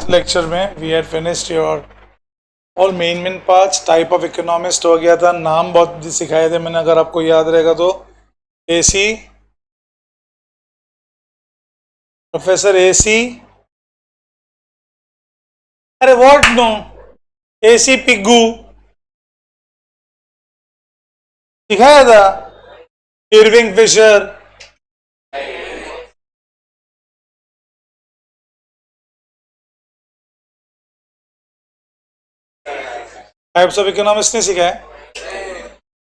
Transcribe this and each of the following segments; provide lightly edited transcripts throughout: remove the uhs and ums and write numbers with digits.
Last lecture में we had finished your all main parts. Type of economist हो गया था, नाम बहुत सिखाए थे मैंने, अगर आपको याद रहेगा तो। एसी, प्रोफेसर एसी, अरे व्हाट नो, एसी पिग्गू सिखाया था। Irving Fisher, types of economics नहीं सिखाया।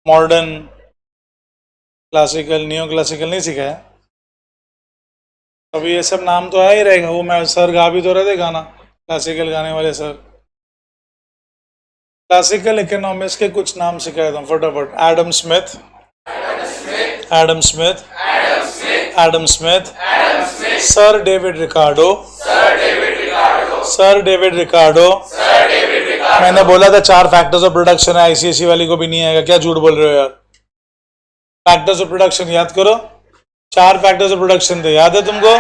मॉडर्न, क्लासिकल, नियो क्लासिकल नहीं सिखाया। अभी ये सब नाम तो आ ही रहेगा। वो मैं सर गा भी तो रहे थे गाना, क्लासिकल गाने वाले सर। क्लासिकल इकोनॉमिक्स के कुछ नाम सिखाया था फटाफट। Adam Smith, Adam Smith, Adam Smith, sir David Ricardo, sir David Ricardo. मैंने बोला था 4 फैक्टर्स ऑफ प्रोडक्शन है, आईसीएसई वाली को भी नहीं आएगा। क्या झूठ बोल रहे हो यार। फैक्टर्स ऑफ प्रोडक्शन याद करो, 4 फैक्टर्स ऑफ प्रोडक्शन थे, याद है तुमको?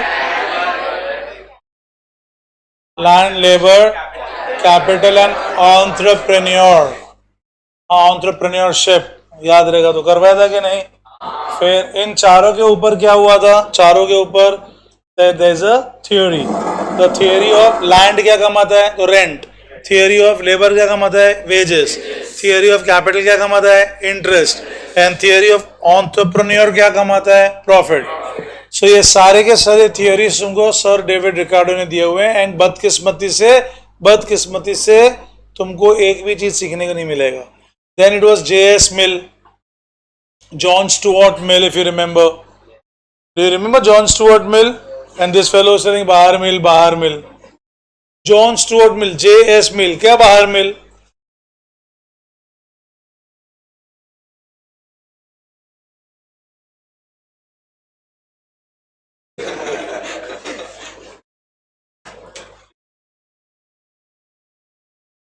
Land, labour, capital and entrepreneur, entrepreneurship. याद रहेगा तो। करवाया था कि नहीं? फिर इन चारों के ऊपर क्या हुआ था? चारों के ऊपर there is a theory. The theory of land क्या कमाता है? तो रेंट। थियरी ऑफ लेबर क्या कमाता है? वेजेस। थियरी ऑफ कैपिटल क्या कमाता है? Interest. And theory of entrepreneur क्या कमाता है? प्रॉफिट। सो ये सारे के सारे थियरीज तुमको सर डेविड रिकार्डो ने दिए हुए हैं। एंड बदकिस्मती से तुमको एक भी चीज सीखने को नहीं मिलेगा। Then it was J.S. Mill, John Stuart Mill, if you remember. Do you remember John Stuart Mill? And this fellow saying बाहर मिल, बाहर मिल। जॉन स्टुअर्ट मिल, J.S. मिल, क्या बाहर मिल?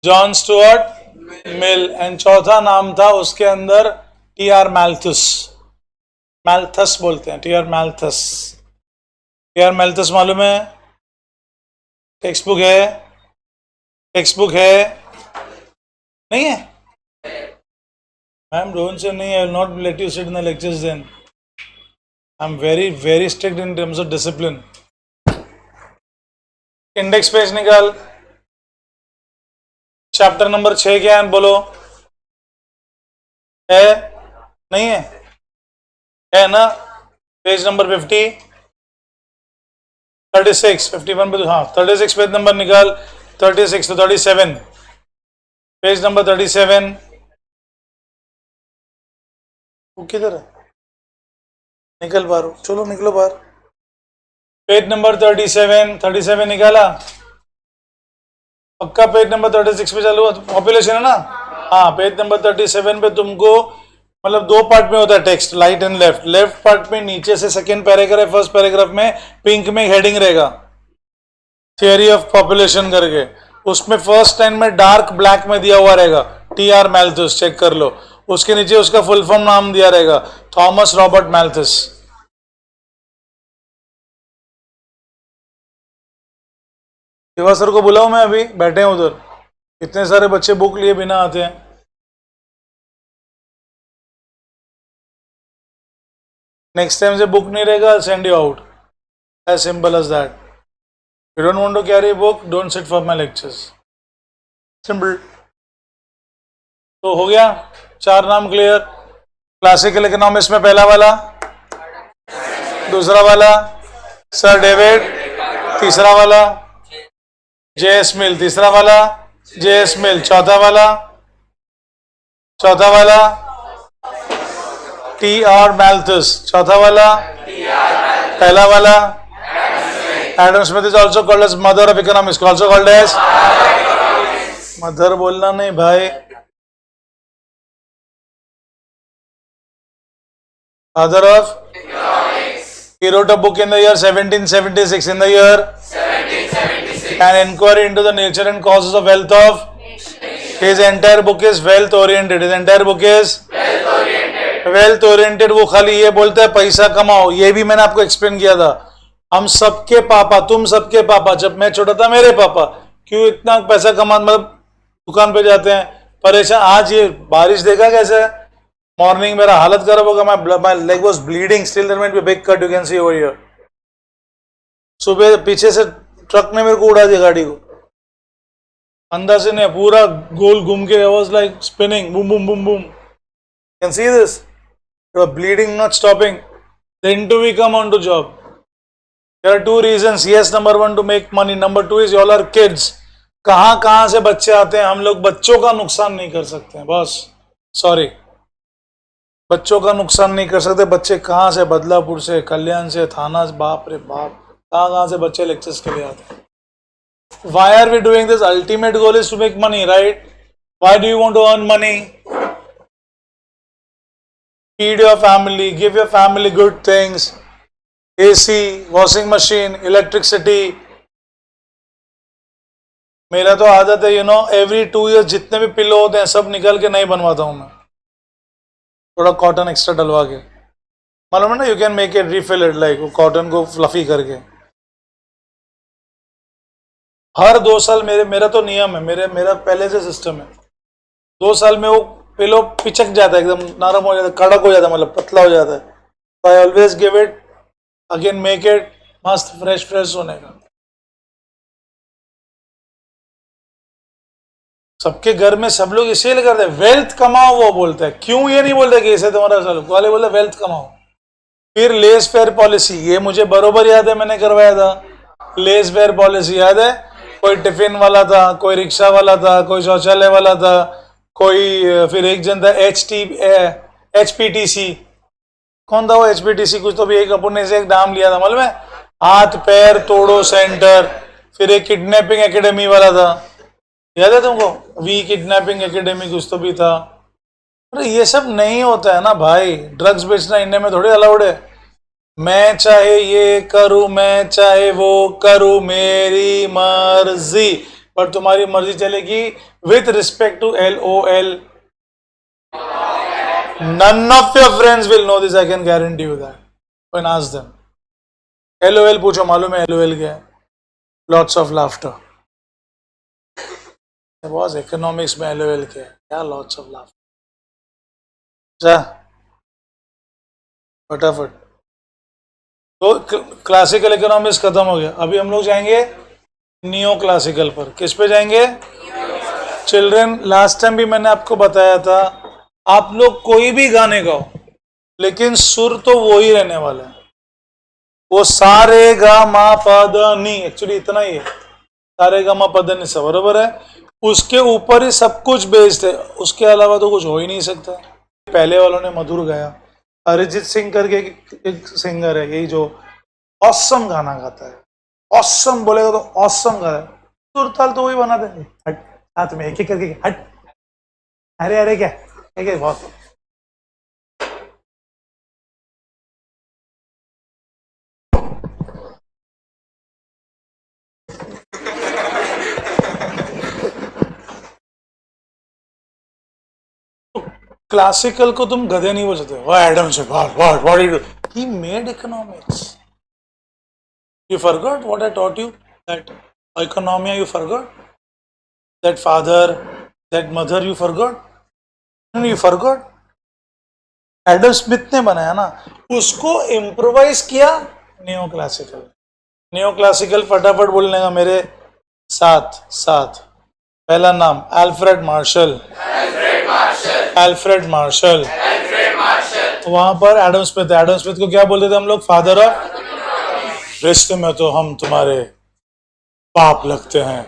John Stuart Mill. एंड चौथा नाम था उसके अंदर T.R. मैल्थस, मैल्थस बोलते हैं, T.R. मैल्थस। T.R. मैल्थस मालूम है? टेक्स्ट बुक है, टेक्स्ट बुक है, नहीं है? मैम डोंट से नहीं, I will not let you sit in the lectures then. I am very strict in terms of discipline. Index page निकाल। चैप्टर नंबर 6 क्या है बोलो? है? नहीं है? है ना? पेज नंबर 50, 36, 51 पे तो हाँ 36 पेज नंबर निकाल। 36 तो 37, पेज नंबर 37। वो किधर है? निकल बाहर, चलो निकलो बाहर। पेज नंबर 37 निकाला? पक्का पेज नंबर 36 पे चालू पॉपुलेशन है ना? हाँ, पेज नंबर 37 पे तुमको मतलब 2 पार्ट में होता है text, right and left. Left part में नीचे से सेकंड पैराग्राफ, फर्स्ट पैराग्राफ में पिंक में हेडिंग रहेगा थियरी ऑफ पॉपुलेशन करके। उसमें फर्स्ट लाइन में डार्क ब्लैक में दिया हुआ रहेगा T.R. मैल्थस, चेक कर लो। उसके नीचे उसका फुल फॉर्म नाम दिया रहेगा, थॉमस रॉबर्ट मैल्थस। शिवा सर को बुलाओ, मैं अभी बैठे हैं उधर। इतने सारे बच्चे बुक लिए बिना आते हैं। नेक्स्ट टाइम से बुक नहीं रहेगा, send you out, as simple as that. You don't want to carry book, don't sit for my lectures, simple. तो हो गया 4 नाम क्लियर। क्लासिकल इकोनॉमिक्स में पहला वाला, दूसरा वाला सर डेविड, तीसरा वाला J.S. मिल, तीसरा वाला J.S. मिल, चौथा वाला T.R. मैल्थस, चौथा वाला पहला वाला Adam Smith is also called as mother of economics, also called as mother बोलना नहीं भाई, father of. He wrote a book in the year 1776, in the year 1776, an inquiry into the nature and causes of wealth of. His entire book is wealth oriented. His entire book is wealth oriented. वो खाली ये बोलता है पैसा कमाओ। ये भी मैंने आपको एक्सप्लेन किया था। हम सबके पापा, तुम सबके पापा, जब मैं छोटा था मेरे पापा, क्यों इतना पैसा कमा, मतलब दुकान पे जाते हैं परेशान। आज ये बारिश देखा कैसे है, मॉर्निंग मेरा हालत खराब होगा, my leg was bleeding, still there might be big cut, you can see over here. सुबह पीछे से ट्रक ने मेरे को उड़ा दिया गाड़ी को, अंदर से नहीं, पूरा गोल घूम के, I was like spinning, boom boom boom boom. Can see this, you are bleeding not stopping, then to we come on to job. There are two reasons. Yes, number one to make money. Number two is you all are kids. कहाँ से बच्चे आते हैं, हम लोग बच्चों का नुकसान नहीं कर सकते हैं बॉस, सॉरी, बच्चों का नुकसान नहीं कर सकते। बच्चे कहाँ से, बदलापुर से, कल्याण से, थाना से, बाप रे बाप, कहाँ से बच्चे लेक्चर्स के लिए आते हैं। Why are we doing this? Ultimate goal is to make money, right? Why do you want to earn money? Feed your family, give your family good things, AC, washing machine, electricity. मेरा तो आदत है, every 2 years जितने भी pillow होते हैं सब निकल के नहीं बनवाता हूं मैं, थोड़ा कॉटन एक्स्ट्रा डलवा के, मालूम है ना, you can make it refill it, like cotton को फ्लफी करके। हर 2 साल मेरा तो नियम है, मेरा पहले से सिस्टम है, 2 साल में वो पिलो पिचक जाता है, एकदम नरम हो जाता है, कड़क हो जाता है, मतलब पतला हो जाता है। तो I always give it again, make it मस्त फ्रेश होने का। सबके घर में सब लोग इसीलिए करते हैं, वेल्थ कमाओ, वो बोलते हैं, क्यों ये नहीं बोलते कि इसे तुम्हारा साल वाले बोलते वेल्थ कमाओ। फिर लेस फेयर पॉलिसी, ये मुझे बरोबर याद है, मैंने करवाया था लेस फेयर पॉलिसी, याद है? कोई टिफिन वाला था, कोई रिक्शा वाला था, कोई शौचालय वाला था, कोई फिर एक जन था HPTC, कौन था वो HPTC, कुछ तो भी एक अपने से एक नाम लिया था, मालूम है, हाथ पैर तोड़ो सेंटर। फिर एक किडनैपिंग एकेडमी वाला था, याद है तुमको, वी किडनैपिंग एकेडमी कुछ तो भी था। अरे ये सब नहीं होता है ना भाई, ड्रग्स बेचना इंडिया में थोड़ी अलाउड है। मैं चाहे ये करूं, मैं चाहे वो करूं, मेरी मर्जी, पर तुम्हारी मर्जी चलेगी with respect to LOL। None of your friends will know this, I can guarantee you that. When ask them, LOL पूछो, मालूम है LOL क्या है? Lots of laughter. Boss economics में LOL क्या है? क्या lots of laughter? जा फटाफट। तो क्लासिकल इकोनॉमिक्स खत्म हो गया, अभी हम लोग जाएंगे नियो क्लासिकल पर। किस पे जाएंगे? चिल्ड्रन, लास्ट टाइम भी मैंने आपको बताया था, आप लोग कोई भी गाने गाओ, लेकिन सुर तो वो ही रहने वाला है, वो सारे गा मा पद नी, एक्चुअली इतना ही है, सारे गा मा पद नी, सब बरोबर है, उसके ऊपर ही सब कुछ बेस्ड है, उसके अलावा तो कुछ हो ही नहीं सकता। पहले वालों ने मधुर गाया, अरिजीत सिंह करके एक सिंगर है, यही जो ऑसम गाना गाता है, ऑसम बोलेगा तो ऑसम गाता है, सुर ताल तो वही बनाते हैं, हट हाथ में एक एक करके, हट, अरे अरे क्या एक बहुत। क्लासिकल को तुम गधे नहीं बोल सकते, वाह एडम से what did he made economics, you forgot what I taught you, that economia you forgot, that father, that mother you forgot, no you forgot, Adam Smith ने बनाया ना, उसको इम्प्रोवाइज किया नियो क्लासिकल। नियो क्लासिकल फटाफट बोलने का मेरे साथ साथ, पहला नाम अल्फ्रेड मार्शल, अल्फ्रेड मार्शल, वहां पर एडम स्मिथ, एडम स्मिथ को क्या बोलते थे हम लोग? फादर ऑफ, रिश्ते में तो हम तुम्हारे बाप लगते हैं,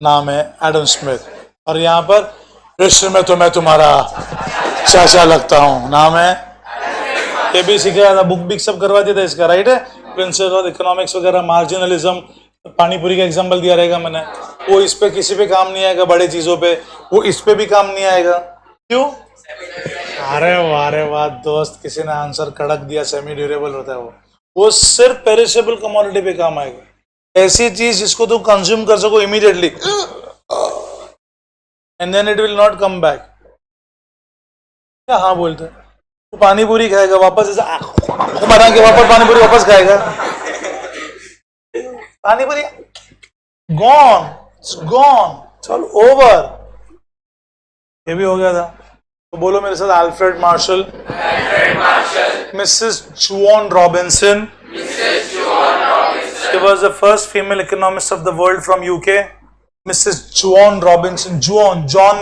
नाम है एडम स्मिथ, और यहाँ पर रिश्ते में तो मैं तुम्हारा चाचा लगता हूँ, नाम है, ये भी सिखाया था, बुक भी सब करवा दिया था इसका, राइट है, प्रिंसिपल ऑफ इकोनॉमिक्स वगैरह, मार्जिनलिज्म, पानीपुरी का एग्जाम्पल दिया रहेगा मैंने, वो इस पे किसी पे काम नहीं आएगा, बड़े चीजों पे, वो इस पे भी काम नहीं आएगा, क्यों? अरे वाह दोस्त, किसी ने आंसर कड़क दिया, सेमी ड्यूरेबल होता है वो सिर्फ पेरिशेबल कमोडिटी पे काम आएगा, ऐसी चीज जिसको तुम कंज्यूम कर सको immediately, and then it will not come back. क्या हाँ बोलते हैं, वो पानी पूरी खाएगा वापस, ऐसा बना के वापस पानी पूरी वापस खाएगा, पानी पूरी gone, It's gone. It's all over. ये भी हो गया था. तो बोलो मेरे साथ Alfred Marshall. Mrs. Joan Robinson. She was the first female economist of the world from UK. Mrs. Joan Robinson. John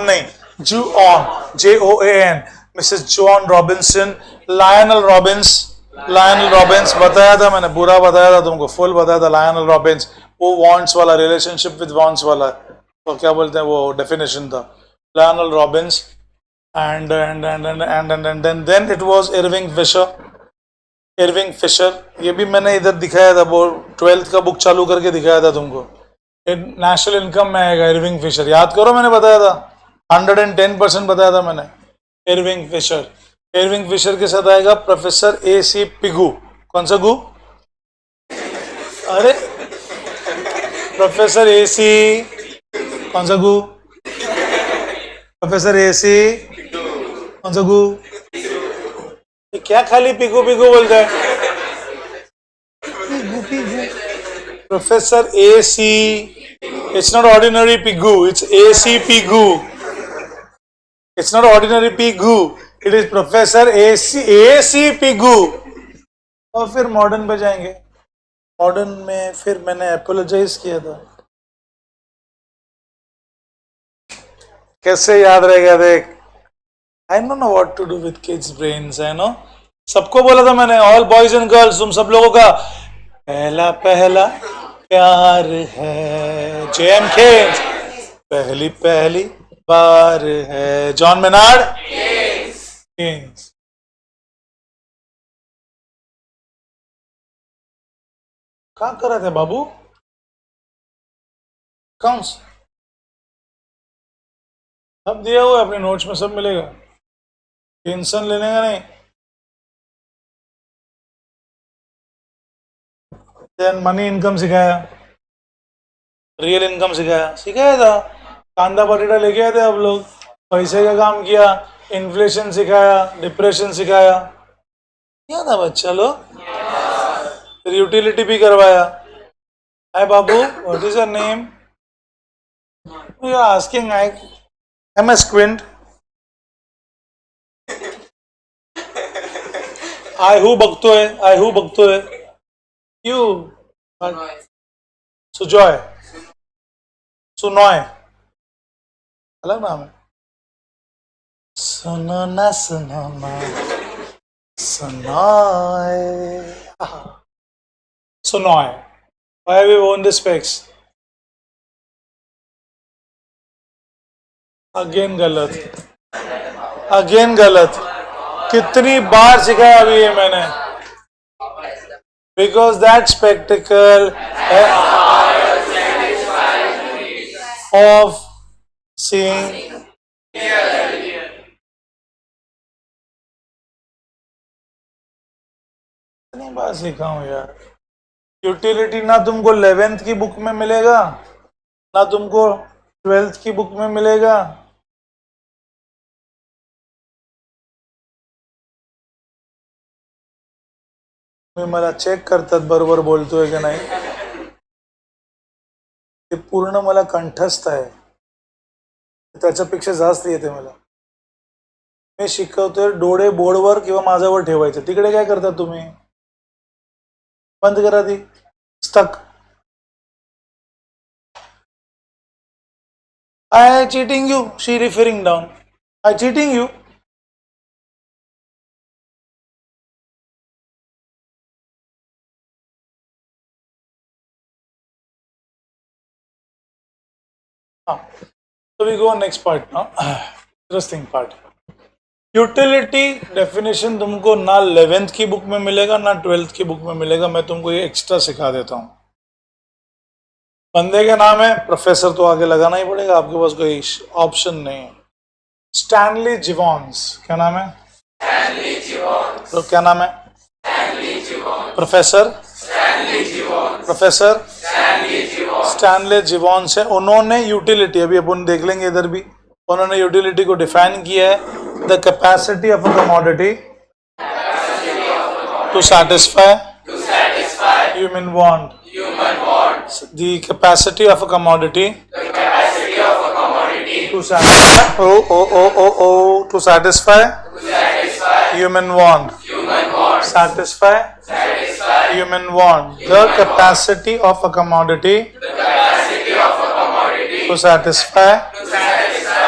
नहीं. Joan. J-O-A-N. Mrs. Joan Robinson. Lionel Robbins बताया था मैंने, पूरा बताया था तुमको, फुल बताया था. Lionel Robbins वो वॉन्ट्स वाला, रिलेशनशिप विद वॉन्ट्स वाला, तो क्या बोलते हैं वो डेफिनेशन था. Lionel Robbins and then it was Irving Fisher. ये भी मैंने इधर दिखाया था, वो 12th का बुक चालू करके दिखाया था तुमको. नेशनल इनकम में आएगा इरविंग फिशर, याद करो मैंने बताया था, 110% बताया था मैंने. इरविंग फिशर के साथ आएगा प्रोफेसर AC पिगू. कौन सा गु? अरे प्रोफेसर AC कौन सा गु? प्रोफेसर AC कौन सा गु? क्या खाली पिगू बोलता है? Professor AC. It's not ordinary Pigou, it's AC Pigou. It's not ordinary Pigou, it is professor AC Pigou. और फिर मॉडर्न पे जाएंगे. मॉडर्न में फिर मैंने अपोलोजाइज किया था. कैसे याद रहेगा देख. I don't know what to do with kids brains, I know. सबको बोला था मैंने, ऑल बॉयज एंड गर्ल्स, तुम सब लोगों का पहला प्यार है JMK, पहली बार है जॉन मेनार्ड केन्स. कहाँ कर रहे थे बाबू? काउंट्स सब दिया हुआ है अपने नोट्स में, सब मिलेगा, टेंशन लेने का नहीं. देन मनी इनकम सिखाया, रियल इनकम सिखाया था. कांदा पटेटा लेके आए थे आप लोग, पैसे का काम किया, इन्फ्लेशन सिखाया, डिप्रेशन सिखाया, क्या था बच्चा लोग. फिर यूटिलिटी भी करवाया. हाय बाबू, what is your name? You are asking am I squint? I who बकतो है. You सुजॉय, सुनॉय, अलग नाम है. सुनो ना Sunoy. Why have we worn the specs? Again गलत. कितनी बार सिखाया अभी ये मैंने. Because that spectacle of seeing कितनी बार सीखा हूं यार. यूटिलिटी ना तुमको 11th की बुक में मिलेगा, ना तुमको 12th की बुक में मिलेगा. मी मला चेक करतात बरोबर बोलतोय की नाही, ते पूर्ण मला कंठस्थ आहे, त्याच्यापेक्षा जास्त येते मला. मी शिकवतोय डोळे बोर्डवर किंवा माझ्यावर ठेवायचे, तिकडे काय करतात तुम्ही? बंद करा ती stuck. I cheating you, she referring down. I cheating you. So we go on next part now. Interesting part. Utility definition तुमको ना 11th की बुक में मिलेगा ना 12th की बुक में मिलेगा. मैं तुमको ये एक्स्ट्रा सिखा देता हूँ. बंदे का नाम है प्रोफेसर, तो आगे लगाना ही पड़ेगा, आपके पास कोई ऑप्शन नहीं है. स्टैनली जिवॉन्स. क्या नाम है? स्टैनली जिवॉन्स. तो क्या नाम है? स्टैनली जिवॉन्स. प्रोफेसर स्टैनली जिवॉन्स है. उन्होंने यूटिलिटी, अभी अपन देख लेंगे इधर भी, उन्होंने यूटिलिटी को डिफाइन किया है. The capacity of a commodity to satisfy human want. The capacity of a commodity To satisfy, to satisfy human want. Satisfy human want. The capacity of a commodity to satisfy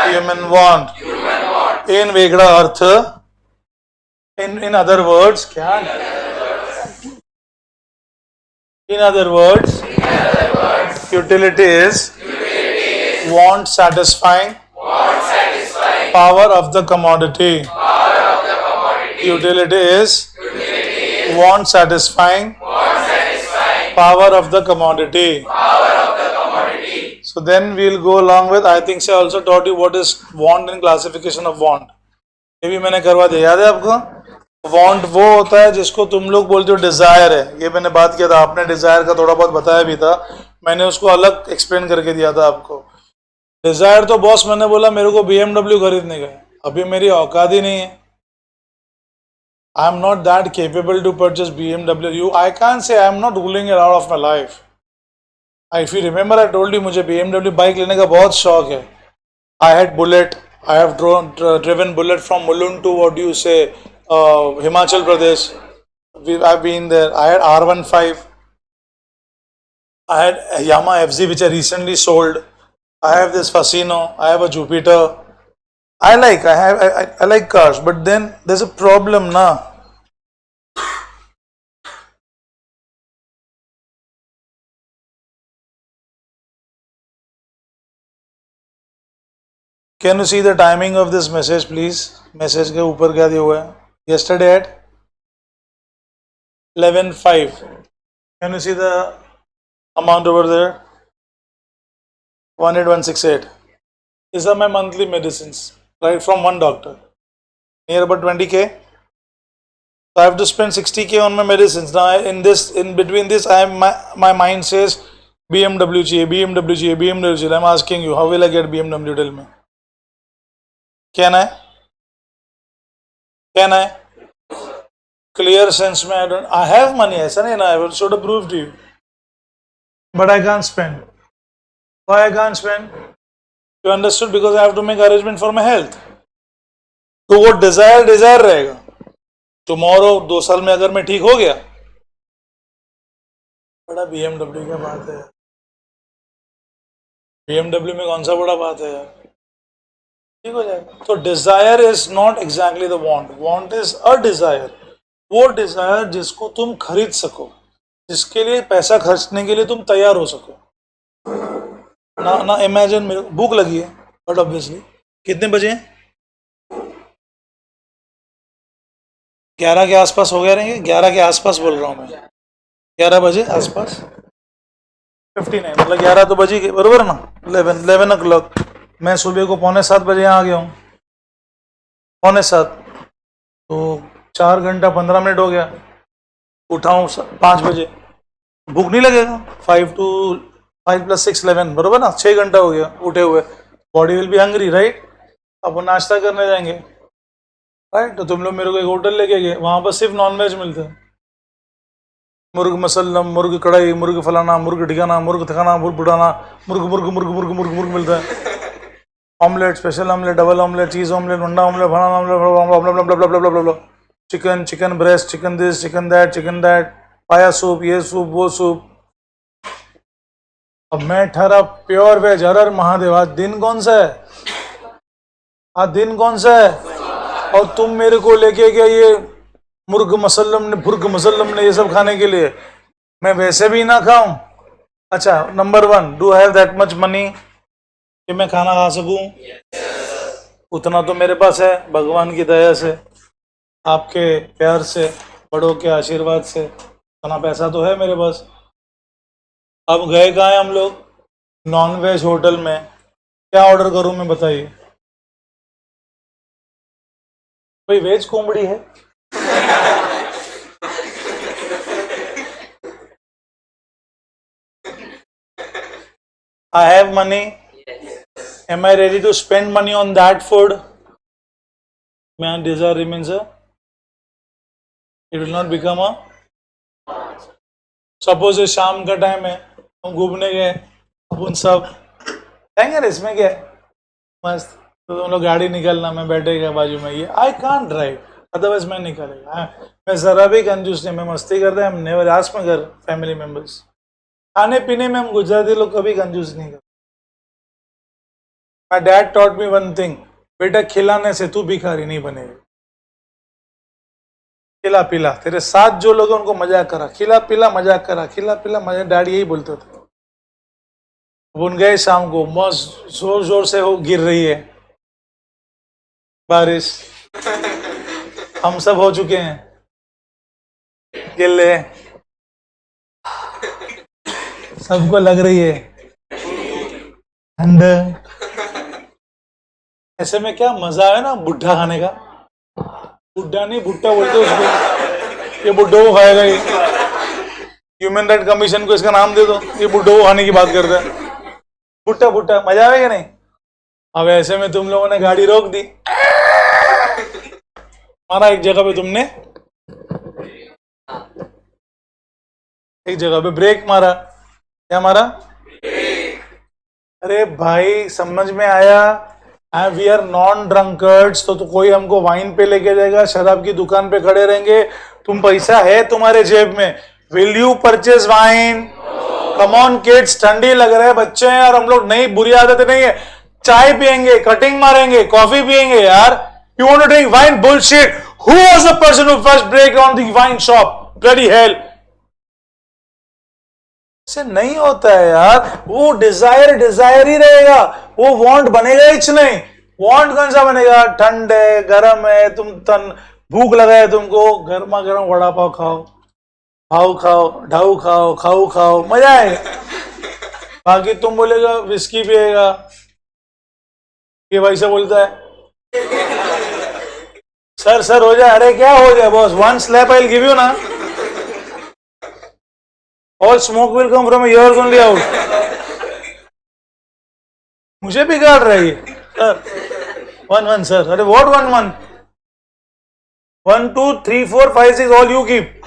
human want. In वेगळा अर्थ, in other words, क्या? In other words, utility is want satisfying power of the commodity. Utility is want satisfying power of the commodity. So then we'll go along with, I think I also taught you what is want and classification of want. ये भी मैंने करवा दिया, याद है आपको? Want वो होता है जिसको तुम लोग बोलते हो डिजायर है, ये मैंने बात किया था, आपने डिजायर का थोड़ा बहुत बताया भी था, मैंने उसको अलग एक्सप्लेन करके दिया था आपको। डिजायर तो बॉस मैंने बोला मेरे को BMW खरीदने का, अभी मेरी औकात ही नहीं है। I am not that capable to purchase BMW. I can't say I am not ruling it out of my life. If you remember, I told you मुझे BMW बाइक लेने का बहुत शौक है। I had Bullet. I have driven Bullet from Mulund to what do you say, Himachal Pradesh. I've been there. I had R15. I had Yamaha FZ which I recently sold. I have this Fascino. I have a Jupiter. I like cars, but then there's a problem, na. Can you see the timing of this message, please? Message के ऊपर क्या दिया हुआ है? Yesterday at 11:05. Can you see the amount over there? 18168. These are my monthly medicines, right from one doctor. Near about 20k. So I have to spend 60k on my medicines. Now in between this, my mind says BMW चाहिए, BMW चाहिए, BMW चाहिए. I'm asking you, how will I get BMW? Tell me. Can I? Clear sense में I have money, ऐसा नहीं ना, I should have proved to you. But I can't spend. Why I can't spend? You understood? Because I have to make arrangement for my health. तो वो desire रहेगा. Tomorrow 2 साल में अगर मैं ठीक हो गया, बड़ा BMW क्या बात है? BMW में कौन सा बड़ा बात है यार? ठीक हो जाएगा। तो desire is not exactly the want, want is a desire, वो डिजायर जिसको तुम खरीद सको, जिसके लिए पैसा खर्चने के लिए तुम तैयार हो सको ना। इमेजिन मेरे भूख लगी है, बट ऑब्वियसली कितने बजे हैं? 11 के आसपास हो गया रहेंगे, 11 के आसपास बोल रहा हूँ मैं, 11 बजे आसपास 59, मतलब 11 तो बजी गए बरोबर ना, 11 o'clock। मैं सुबह को 6:45 बजे यहाँ आ गया हूँ, 6:45, तो 4 घंटा 15 मिनट हो गया। उठा हूँ 5 बजे, भूख नहीं लगेगा? 5 + 6 11 बरोबर ना, 6 घंटा हो गया उठे हुए, body will be hungry, right? अब वो नाश्ता करने जाएंगे, राइट? तो तुम लोग मेरे को एक होटल लेके गए, वहाँ पर सिर्फ नॉनवेज मिलते हैं, मुर्ग मसल्लम, मुर्ग कढ़ाई, मुर्ग फलाना, मुर्ग ठिकाना, मुर्ग थकाना, मुर्ग बुढ़ाना, मुर्ग मिलता है। Omelette, special omelette, double omelette, cheese omelette, अंडा ऑमलेट, बनाना omelette, chicken breast, chicken this, chicken that, paya soup, ये सूप, वो सूप। अब मैं ठहरा प्योर वेज, हर महादेव। आज दिन कौन सा है? और तुम मेरे को लेके गया ये मुर्ग मसल्लम ने ये सब खाने के लिए, मैं वैसे भी ना खाऊं। अच्छा, number 1, do have that much money कि मैं खाना खा सकूं? उतना तो मेरे पास है, भगवान की दया से, आपके प्यार से, बड़ों के आशीर्वाद से उतना पैसा तो है मेरे पास। अब गए कहाँ हैं हम लोग? नॉन वेज होटल में। क्या ऑर्डर करूं मैं, बताइए भाई? वेज कोंबड़ी है? I have money. Am I ready to spend money on that food? My desire remains a, it will not become a, suppose ये शाम का टाइम है, हम घूमने गए, अपन सब कहेंगे इसमें क्या है, मस्त। तो तुम लोग गाड़ी निकालना, मैं बैठेगा बाजू में, ये आई कांट ड्राइव, अदरवाइज मैं निकालेगा। मैं जरा भी कंजूस नहीं, मैं मस्ती करते हैं, हम never ask my family members. खाने पीने में हम गुजराती लोग कभी कंजूस नहीं करते। My dad taught me one thing, बेटा खिलाने से तू भिखारी नहीं बनेगा, खिला पिला, तेरे साथ जो लोग हैं उनको मजाक करा, खिला पिला मजाक करा, खिला पिला मजाक, डैडी यही बोलते थे। उन गए शाम को, मस्त जोर जोर से वो गिर रही है बारिश, हम सब हो चुके हैं गिले, सबको लग रही है ठंड। ऐसे में क्या मजा है ना बुड्ढा खाने का, बुड्ढा नहीं भुट्टा बोलते उसको, ये बुड्ढो को खाएगा ये, ह्यूमन राइट कमीशन को इसका नाम दे दो, ये बुड्ढो को खाने की बात करता है, भुट्टा भुट्टा, मजा आएगा नहीं। अब ऐसे में तुम लोगों ने गाड़ी रोक दी, मारा एक जगह पे तुमने, एक जगह पे ब्रेक मारा, क्या मारा? अरे भाई समझ में आया, वी आर नॉन ड्रंकर्ड्स, तो कोई हमको वाइन पे लेके जाएगा, शराब की दुकान पे खड़े रहेंगे, तुम पैसा है तुम्हारे जेब में, will you purchase wine? Come on kids, ठंडी लग रहा है, बच्चे हैं और हम लोग, नहीं बुरी आदत नहीं है, चाय पियेंगे, कटिंग मारेंगे, कॉफी पियेंगे यार, you want to drink wine? Bullshit, who was the person who first break on the wine shop? Bloody hell, से नहीं होता है यार, वो डिजायर ही रहेगा, वो वांट बनेगा ही नहीं। वांट कौन सा बनेगा? ठंड है, गर्म है, तुम तन भूख लगा है तुमको, गर्मा गर्म वड़ा पाव खाओ, भाव खाओ, ढाऊ खाओ, खाऊ खाओ, मजा आएगा। बाकी तुम बोलेगा विस्की पिएगा, ये भाई से बोलता है सर हो जाए, अरे क्या हो जाए boss, one slap I will give you ना, all smoke will come from your ears only out. मुझे बिगाड़ रही है सर, वन सर, अरे what one 1 2 3 4 5 6 all you keep,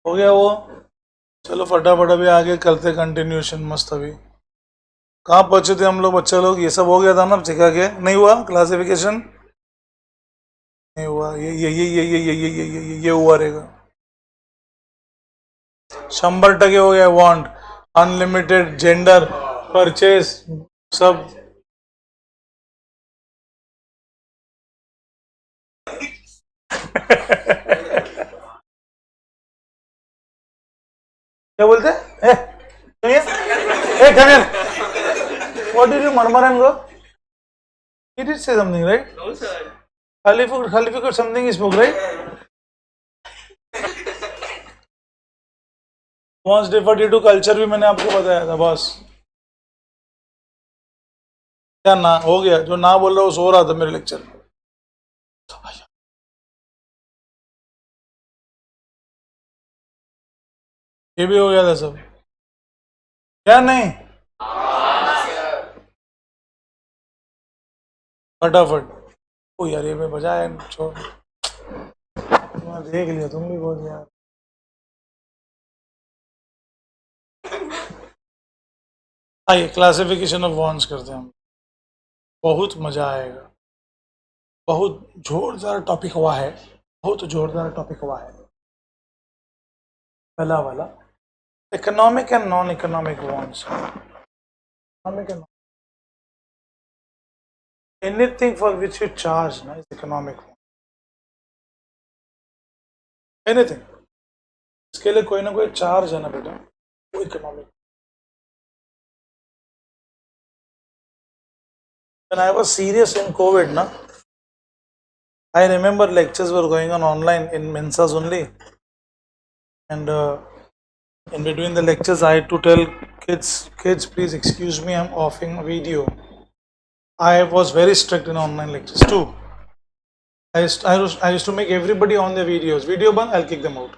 हो गया वो। चलो फटाफट अभी आगे करते कंटिन्यूशन, मस्त। अभी कहाँ पहुंचे थे हम लोग, बच्चे लोग, ये सब हो गया था ना सिखा के, नहीं हुआ क्लासिफिकेशन, नहीं हुआ, ये हुआ रहेगा, 100% हो गया। वांट, अनलिमिटेड, जेंडर, परचेज, सब क्या बोलते हैं? What did you murmur and go? He did say something, right? No, sir. Khalifa something he spoke, right? Once differ due to culture भी मैंने आपको बताया था बॉस। क्या ना हो गया, जो ना बोल रहा वो सो रहा था मेरे लेक्चर में। ये भी हो गया था सब, क्या नहीं? फटाफट, ओ यार ये मैं बजाया छोड़, मैं देख लिया, तुम भी बोल यार। आइए क्लासिफिकेशन ऑफ वॉन्ट्स करते हैं हम, बहुत मजा आएगा, बहुत जोरदार टॉपिक हुआ है, बहुत जोरदार टॉपिक हुआ है। पहला वाला economic and non economic wants. Economic and anything for which you charge ना इज इकोनॉमिक, एनीथिंग, इसके लिए कोई ना कोई चार्ज है ना बेटा, वो economic. When I was serious in COVID, na, I remember lectures were going on online in Mensas only, and in between the lectures, I had to tell kids, please excuse me, I'm offing video. I was very strict in online lectures too. I used to make everybody on their videos. Video ban, I'll kick them out,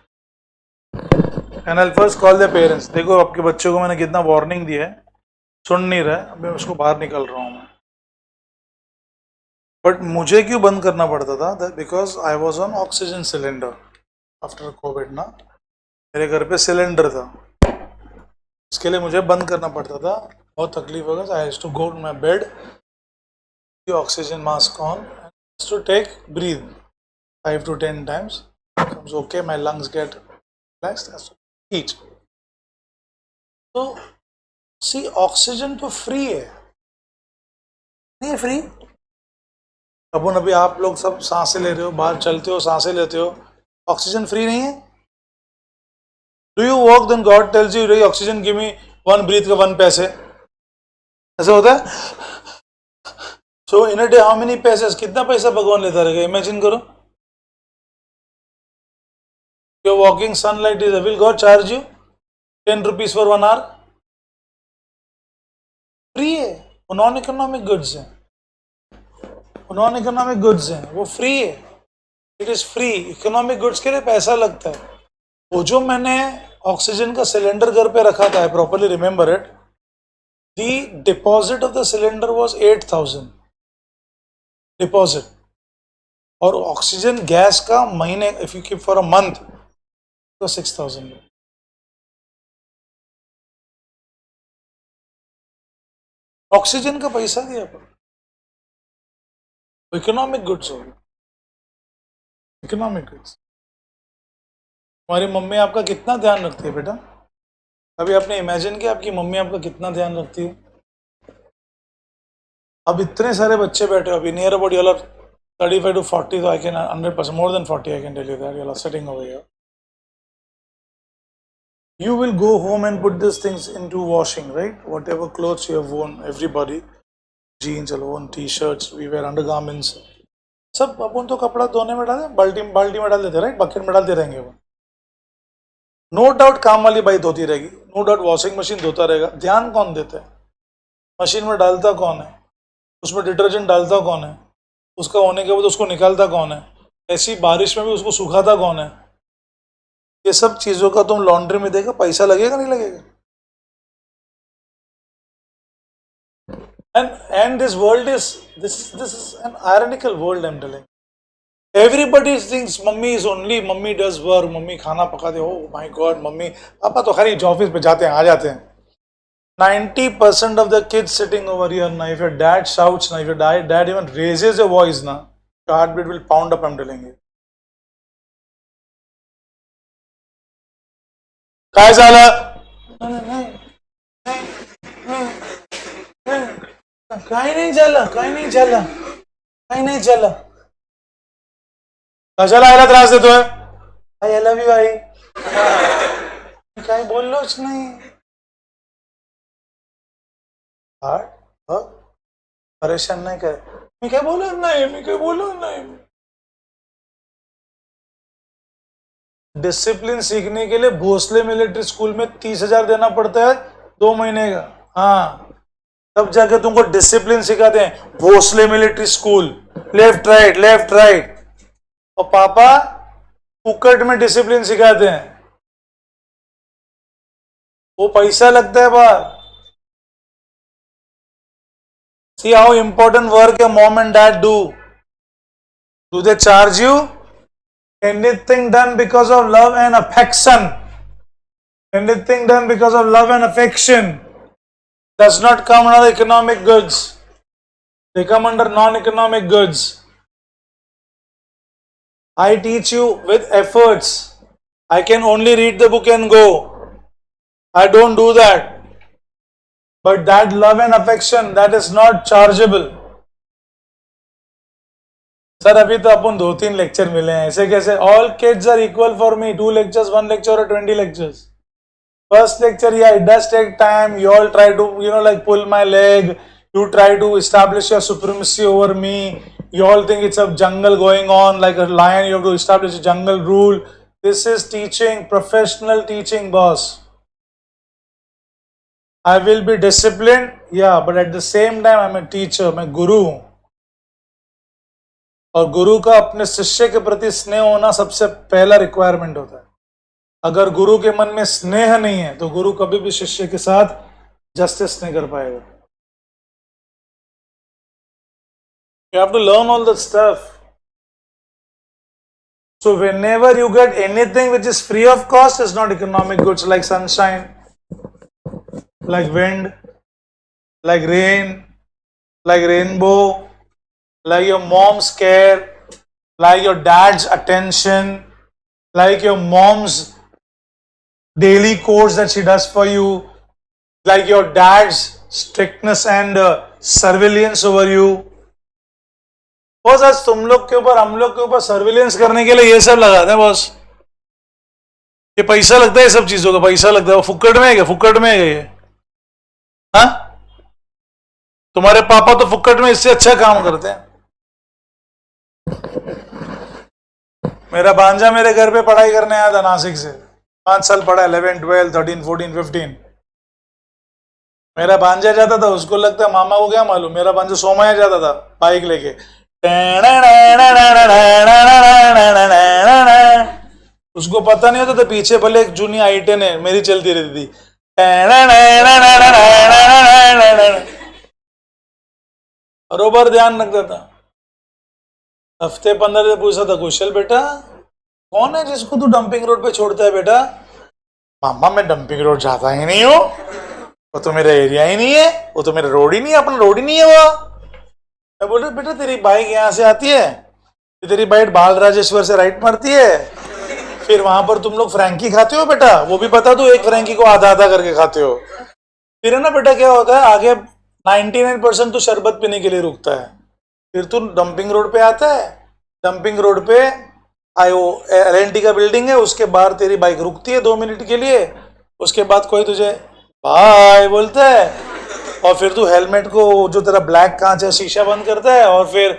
and I'll first call their parents. देखो आपके बच्चों को मैंने कितना warning दिया है, सुन नहीं रहा है, मैं उसको बाहर निकल रहा हूँ। बट मुझे क्यों बंद करना पड़ता था? Because I was on oxygen cylinder after Covid ना, मेरे घर पे सिलेंडर था, इसके लिए मुझे बंद करना पड़ता था। बहुत तकलीफ होगा. So I used to go to my bed, the oxygen mask on, and used to breathe 5 to 10 times. Becomes okay, my lungs get relaxed. That's eat. So see, oxygen तो फ्री है, नहीं है फ्री. अपन अभी आप लोग सब सांसें ले रहे हो, बाहर चलते हो, सांसें लेते हो, ऑक्सीजन फ्री नहीं है. Do you walk then God tells you रही ऑक्सीजन गिव मी 1 ब्रीथ का 1 पैसे. ऐसा होता है. So in a day how many paises, कितना पैसा भगवान लेता रहेगा. इमेजिन करो, you walking sunlight is will God charge you 10 rupees for 1 hour. Free है. वो नॉन इकोनॉमिक गुड्स है, नॉन इकोनॉमिक गुड्स हैं, वो फ्री है. It is free. Economic goods के लिए पैसा लगता है. वो जो मैंने ऑक्सीजन का सिलेंडर घर पे रखा था, I properly remember it, the deposit of the cylinder was 8,000 deposit. और ऑक्सीजन गैस का महीने if you keep for a month तो 6,000. ऑक्सीजन का पैसा दिया पर इकोनॉमिक गुड्स हो गए. Economic goods. हमारी मम्मी आपका कितना ध्यान रखती है बेटा. अभी आपने इमेजिन किया आपकी मम्मी आपका कितना ध्यान रखती है. अब इतने सारे बच्चे बैठे हो, अभी near about you are 35 to 40, so I can 100% more than 40 I can tell you that. You are sitting over here. You will go home and put these things into washing, right? Whatever clothes you have worn, everybody, jeans alone, t-shirts, we wear undergarments, सब अपन तो कपड़ा धोने में डाले, बाल्टी में डाल देते, राइट, बकेट में डालते रहेंगे. वो नो डाउट काम वाली बाई धोती रहेगी, नो डाउट वॉशिंग मशीन धोता रहेगा. ध्यान कौन देता है. मशीन में डालता कौन है, उसमें डिटर्जेंट डालता कौन है, उसका होने के बाद उसको निकालता कौन है, ऐसी बारिश में भी उसको सुखाता कौन है. ये सब चीजों का तुम लॉन्ड्री में देगा, पैसा लगेगा नहीं लगेगा. And this world is this is an ironical world. I'm telling. Everybody thinks mummy does work, mummy खाना पका दे. Oh my God, mummy पापा तो खाली ऑफिस पे जाते हैं, आ जाते हैं. 90% of the kids sitting over here now, if your dad shouts now, if your dad even raises your voice now, your heartbeat will pound up. I'm telling you. काय झालं. काही नाही झालं, काही नाही झालं, काही नाही झालं. कशाला आयला त्रास देतोय. आय लव्ह यू आई. काही बोललोच नाही. परेशान नहीं कर. मैं क्या बोला नहीं. डिसिप्लिन सीखने के लिए भोसले मिलिट्री स्कूल में 30,000 देना पड़ता है 2 महीने का. हाँ, तब जाके तुमको डिसिप्लिन सिखाते हैं. Bhosle military school, left right. और पापा फुकट में डिसिप्लिन सिखाते हैं. वो पैसा लगता है बाहर. See how important work your mom and dad do. Do they charge you? Anything done because of love and affection. Anything done because of love and affection does not come under economic goods. They come under non-economic goods. I teach you with efforts. I can only read the book and go. I don't do that. But that love and affection, that is not chargeable. Sir अभी तो अपन 2-3 lecture मिले हैं, ऐसे कैसे. All kids are equal for me. 2 lectures, 1 lecture or 20 lectures. First lecture, yeah, it does take time. You all try to, like pull my leg. You try to establish your supremacy over me. You all think it's a jungle going on, like a lion. You have to establish a jungle rule. This is teaching, professional teaching, boss. I will be disciplined, yeah, but at the same time I'm a teacher, मैं गुरु हूं. और गुरु का अपने शिष्य के प्रति स्नेह होना सबसे पहला रिक्वायरमेंट होता है. अगर गुरु के मन में स्नेह नहीं है तो गुरु कभी भी शिष्य के साथ जस्टिस नहीं कर पाएगा. You have to learn all that stuff. So whenever you get anything which is free of cost, is not economic goods, like sunshine, like wind, like rain, like rainbow, like your mom's care, like your dad's attention, like your mom's daily chores that she does for you, like your dad's strictness and surveillance over you. Boss आज तुम लोग के ऊपर हम लोग के ऊपर surveillance करने के लिए ये सब लगाते हैं बॉस. ये पैसा लगता है, ये सब चीजों का पैसा लगता है. वो फुक्कड़ में है क्या? फुक्कड़ में है ये? हाँ, तुम्हारे पापा तो फुक्कड़ में इससे अच्छा काम करते हैं. मेरा भांजा मेरे घर पे पढ़ाई करने आया था नासिक से. 5 साल पढ़ा, 11, 12, 13, 14, 15. मेरा भांजा जाता था, उसको लगता है मामा को क्या मालूम, मेरा भांजा सोमाया जाता था बाइक लेके. उसको पता नहीं होता था पीछे भले एक जूनी i10 है, मेरी चलती रहती थी. बरोबर ध्यान रखता था. हफ्ते 15 दिन पूछा था, कुशल बेटा कौन है जिसको तू डंपिंग रोड पे छोड़ता है बेटा? मामा मैं डंपिंग रोड जाता ही नहीं हूँ, वो तो मेरा एरिया ही नहीं है, वो तो मेरा रोड ही नहीं है, अपना रोड ही नहीं है वो. मैं बोल रहा बेटा तेरी बाइक यहाँ से आती है, तेरी बाइक बाल राजेश्वर से राइट मारती है, फिर वहां पर तुम लोग फ्रैंकी खाते हो बेटा, वो भी बता दो, एक फ्रैंकी को आधा आधा करके खाते हो. फिर है ना बेटा क्या होता है, आगे 99% तो शरबत पीने के लिए रुकता है. फिर तू डंपिंग रोड पे आता है, डंपिंग रोड पे LNT का बिल्डिंग है, उसके बाहर तेरी बाइक रुकती है 2 मिनट के लिए. उसके बाद कोई तुझे बाय बोलता है, और फिर तू हेलमेट को, जो तेरा ब्लैक कांच है, शीशा बंद करता है, और फिर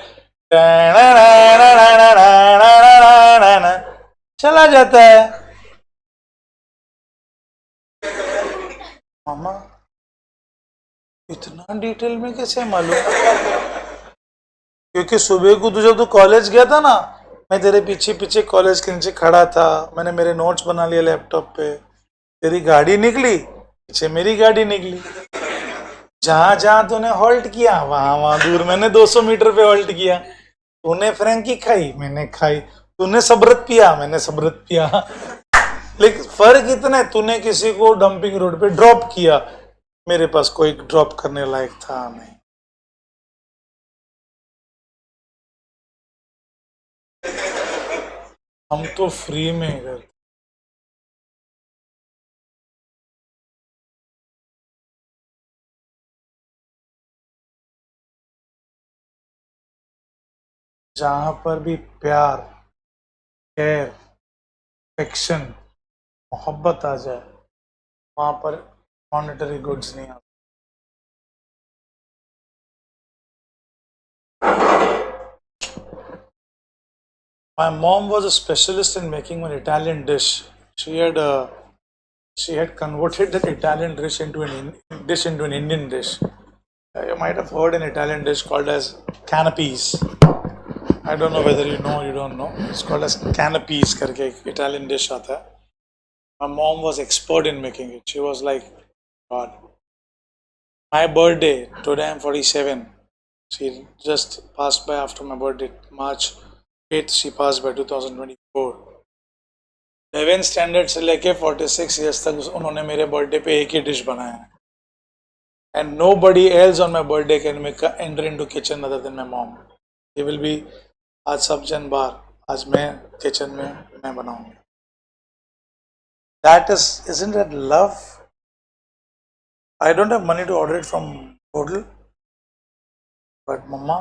चला जाता है. मामा इतना डिटेल में कैसे मालूम? क्योंकि सुबह को तू जब तू कॉलेज गया था ना, मैं तेरे पीछे पीछे कॉलेज के नीचे खड़ा था, मैंने मेरे नोट्स बना लिए लैपटॉप पे. तेरी गाड़ी निकली, पीछे मेरी गाड़ी निकली. जहां जहां तूने हॉल्ट किया वहां वहां दूर मैंने 200 मीटर पे हॉल्ट किया. तूने फ्रैंकी खाई, मैंने खाई. तूने सब्रत पिया, मैंने सब्रत पिया. लेकिन फर्क इतना है, तूने किसी को डंपिंग रोड पे ड्रॉप किया, मेरे पास कोई ड्रॉप करने लायक था नहीं. हम तो फ्री में करते. जहां पर भी प्यार, केयर, अफेक्शन, मोहब्बत आ जाए, वहां पर मॉनेटरी गुड्स नहीं आते. My mom was a specialist in making an Italian dish. She had converted that Italian dish into an Indian dish. You might have heard an Italian dish called as canapes. I don't know whether you know, you don't know. It's called as canapes करके एक Italian dish आता है. My mom was expert in making it. She was like, God. My birthday, today I'm 47. She just passed by after my birthday, March 8th, she passed by 2024. 11th standard से लेके 46 years तक उन्होंने मेरे birthday पे एक ही dish बनाया है. And nobody else on my birthday can enter into kitchen other than my mom. He will be, आज सब जन बाहर, आज मैं किचन में मैं बनाऊंगा. That isn't that love? I don't have money to order it from hotel, but मम्मा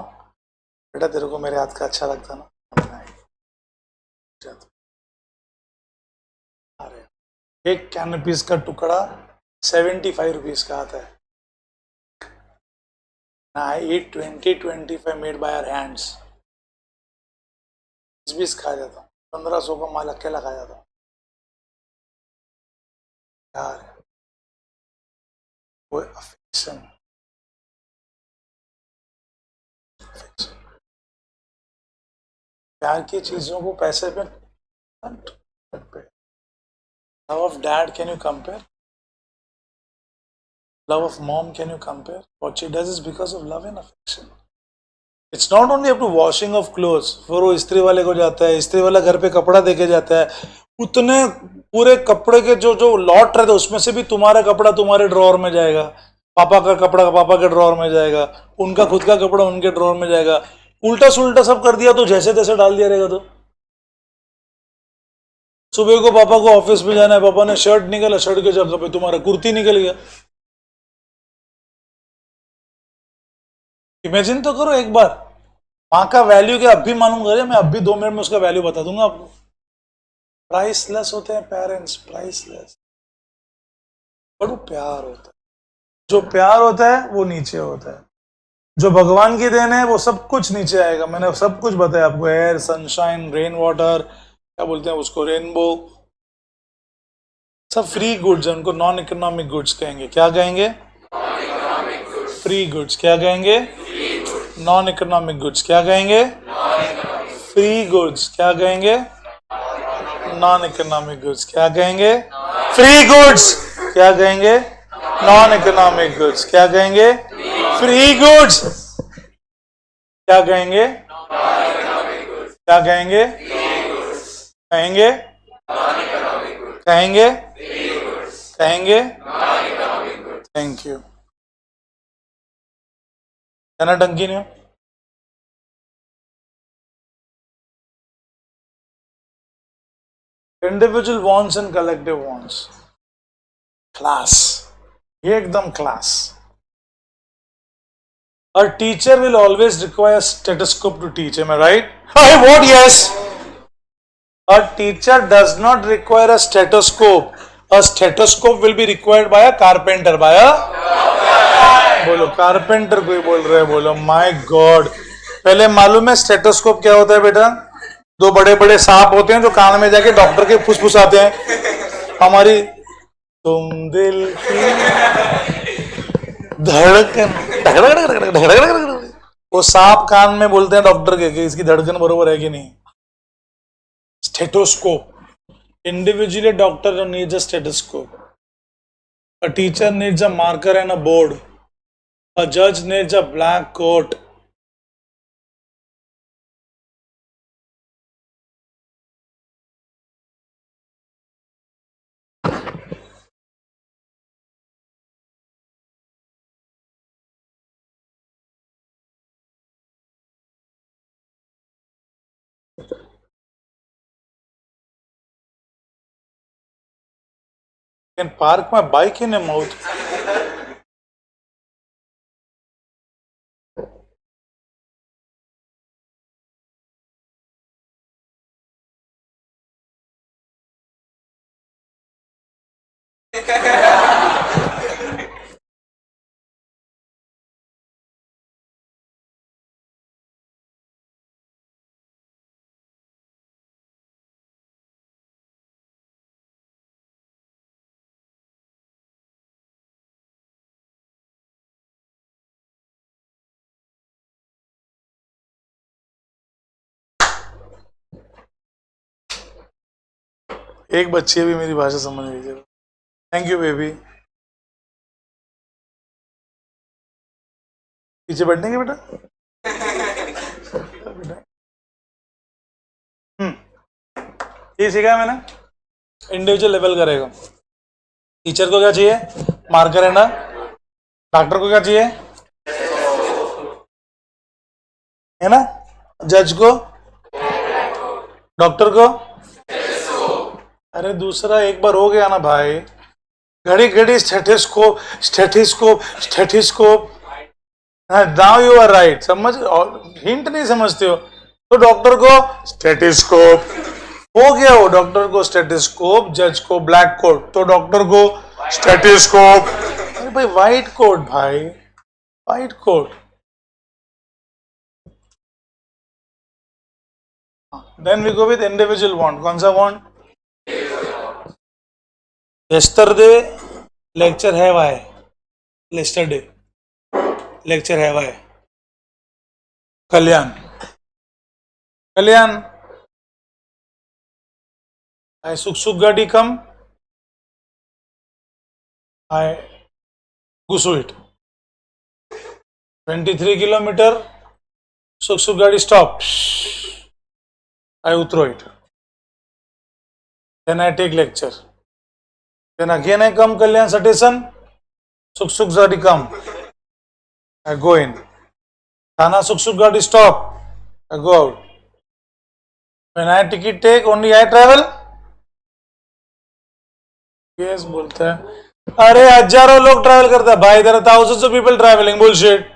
बेटा तेरे को मेरे हाथ का अच्छा लगता ना, अरे एक कैनपीस का टुकड़ा 75 रुपीज का आता है. I eat 20-25 made by our hands. 20 खा जाता हूँ, 1500 का माल अकेला खा जाता हूँ यार. वो अफेक्शन, प्यार की चीजों को पैसे पे. Love of dad, can you compare? Love of mom, can you compare? What she does is because of love and affection. It's not only up to washing of clothes. फिर वो इस्त्री वाले को जाता है, इस्त्री वाला घर पे कपड़ा देके जाता है, उतने पूरे कपड़े के जो लॉट रहते उसमें से भी तुम्हारा कपड़ा तुम्हारे ड्रॉअर में जाएगा. पापा का कपड़ा पापा के ड्रॉर में जाएगा, उनका खुद का कपड़ा उनके ड्रॉर में जाएगा। उल्टा सुल्टा सब कर दिया तो जैसे तैसे डाल दिया रहेगा। तो सुबह को पापा को ऑफिस में जाना है, पापा ने शर्ट निकाला, शर्ट के जगह पे तुम्हारा कुर्ती निकल गया। इमेजिन तो करो एक बार। माँ का वैल्यू क्या अब भी मालूम करिए, मैं अब भी 2 मिनट में उसका वैल्यू बता दूंगा आपको। प्राइसलेस होते हैं पेरेंट्स, प्राइसलेस। बड़ा प्यार होता है, जो प्यार होता है वो नीचे होता है, जो भगवान की देन है वो सब कुछ नीचे आएगा। मैंने सब कुछ बताया आपको, एयर, सनशाइन, रेन वाटर, क्या बोलते हैं उसको, रेनबो, सब फ्री गुड्स है, उनको नॉन इकोनॉमिक गुड्स कहेंगे। क्या कहेंगे? Free goods. क्या कहेंगे? Non economic goods. क्या कहेंगे? Free goods. क्या कहेंगे? Non economic goods. क्या कहेंगे? Free goods. क्या कहेंगे? Non economic goods. क्या कहेंगे? Free goods. क्या कहेंगे? क्या कहेंगे? कहेंगे? कहेंगे? कहेंगे? Thank you. है ना टंकी नहीं? Individual wants and collective wants, class, ये एकदम class. A teacher will always require a stethoscope to teach. Am I right? Hi, what? Yes. A teacher does not require a stethoscope. A stethoscope will be required by a carpenter. By a बोलो carpenter कोई बोल रहे हैं, बोलो my God. पहले मालूम है stethoscope क्या होता है बेटा? 2 बड़े बड़े सांप होते हैं जो कान में जाके डॉक्टर के फुसफुसाते हैं। हमारी तुम दिल की धड़कन, वो सांप कान में बोलते हैं डॉक्टर के कि इसकी धड़कन बरोबर है कि नहीं। Stethoscope. Individually, doctor needs a stethoscope. A teacher needs a marker and a board. A judge needs a black coat. I can park my bike in a mouth. एक बच्ची भी मेरी भाषा समझ लीजिए। Thank you baby. पीछे बैठेंगे बेटा? ये सीखा है मैंने, इंडिविजुअल लेवल करेगा। टीचर को क्या चाहिए? मार्कर है ना। डॉक्टर को क्या चाहिए? है ना। जज को? डॉक्टर को? अरे दूसरा एक बार हो गया ना भाई। घड़ी घड़ी stethoscope stethoscope stethoscope. Now you are right. समझ, हिंट नहीं समझते हो तो डॉक्टर को स्टेथोस्कोप हो गया। वो डॉक्टर को स्टेथोस्कोप, जज को ब्लैक कोट, तो डॉक्टर को स्टेथोस्कोप। अरे भाई व्हाइट कोट, भाई white coat. Then we go with individual want. कौन सा वांट? yesterday lecture है वाई। yesterday lecture है वाई। कल्याण, कल्याण आई सुख सुख गाड़ी कम, आई घुसो इट 23 किलोमीटर, सुख सुख गाड़ी स्टॉप, आई उतरो it, then I take lecture, then again I come Kalyan station, Suk Gadi come. I go in. Thana Suk Gadi stop. I go out. When I ticket take, only I travel. Yes, बोलते हैं अरे हजारों लोग travel करते हैं भाई, there are thousands of people traveling. Bullshit.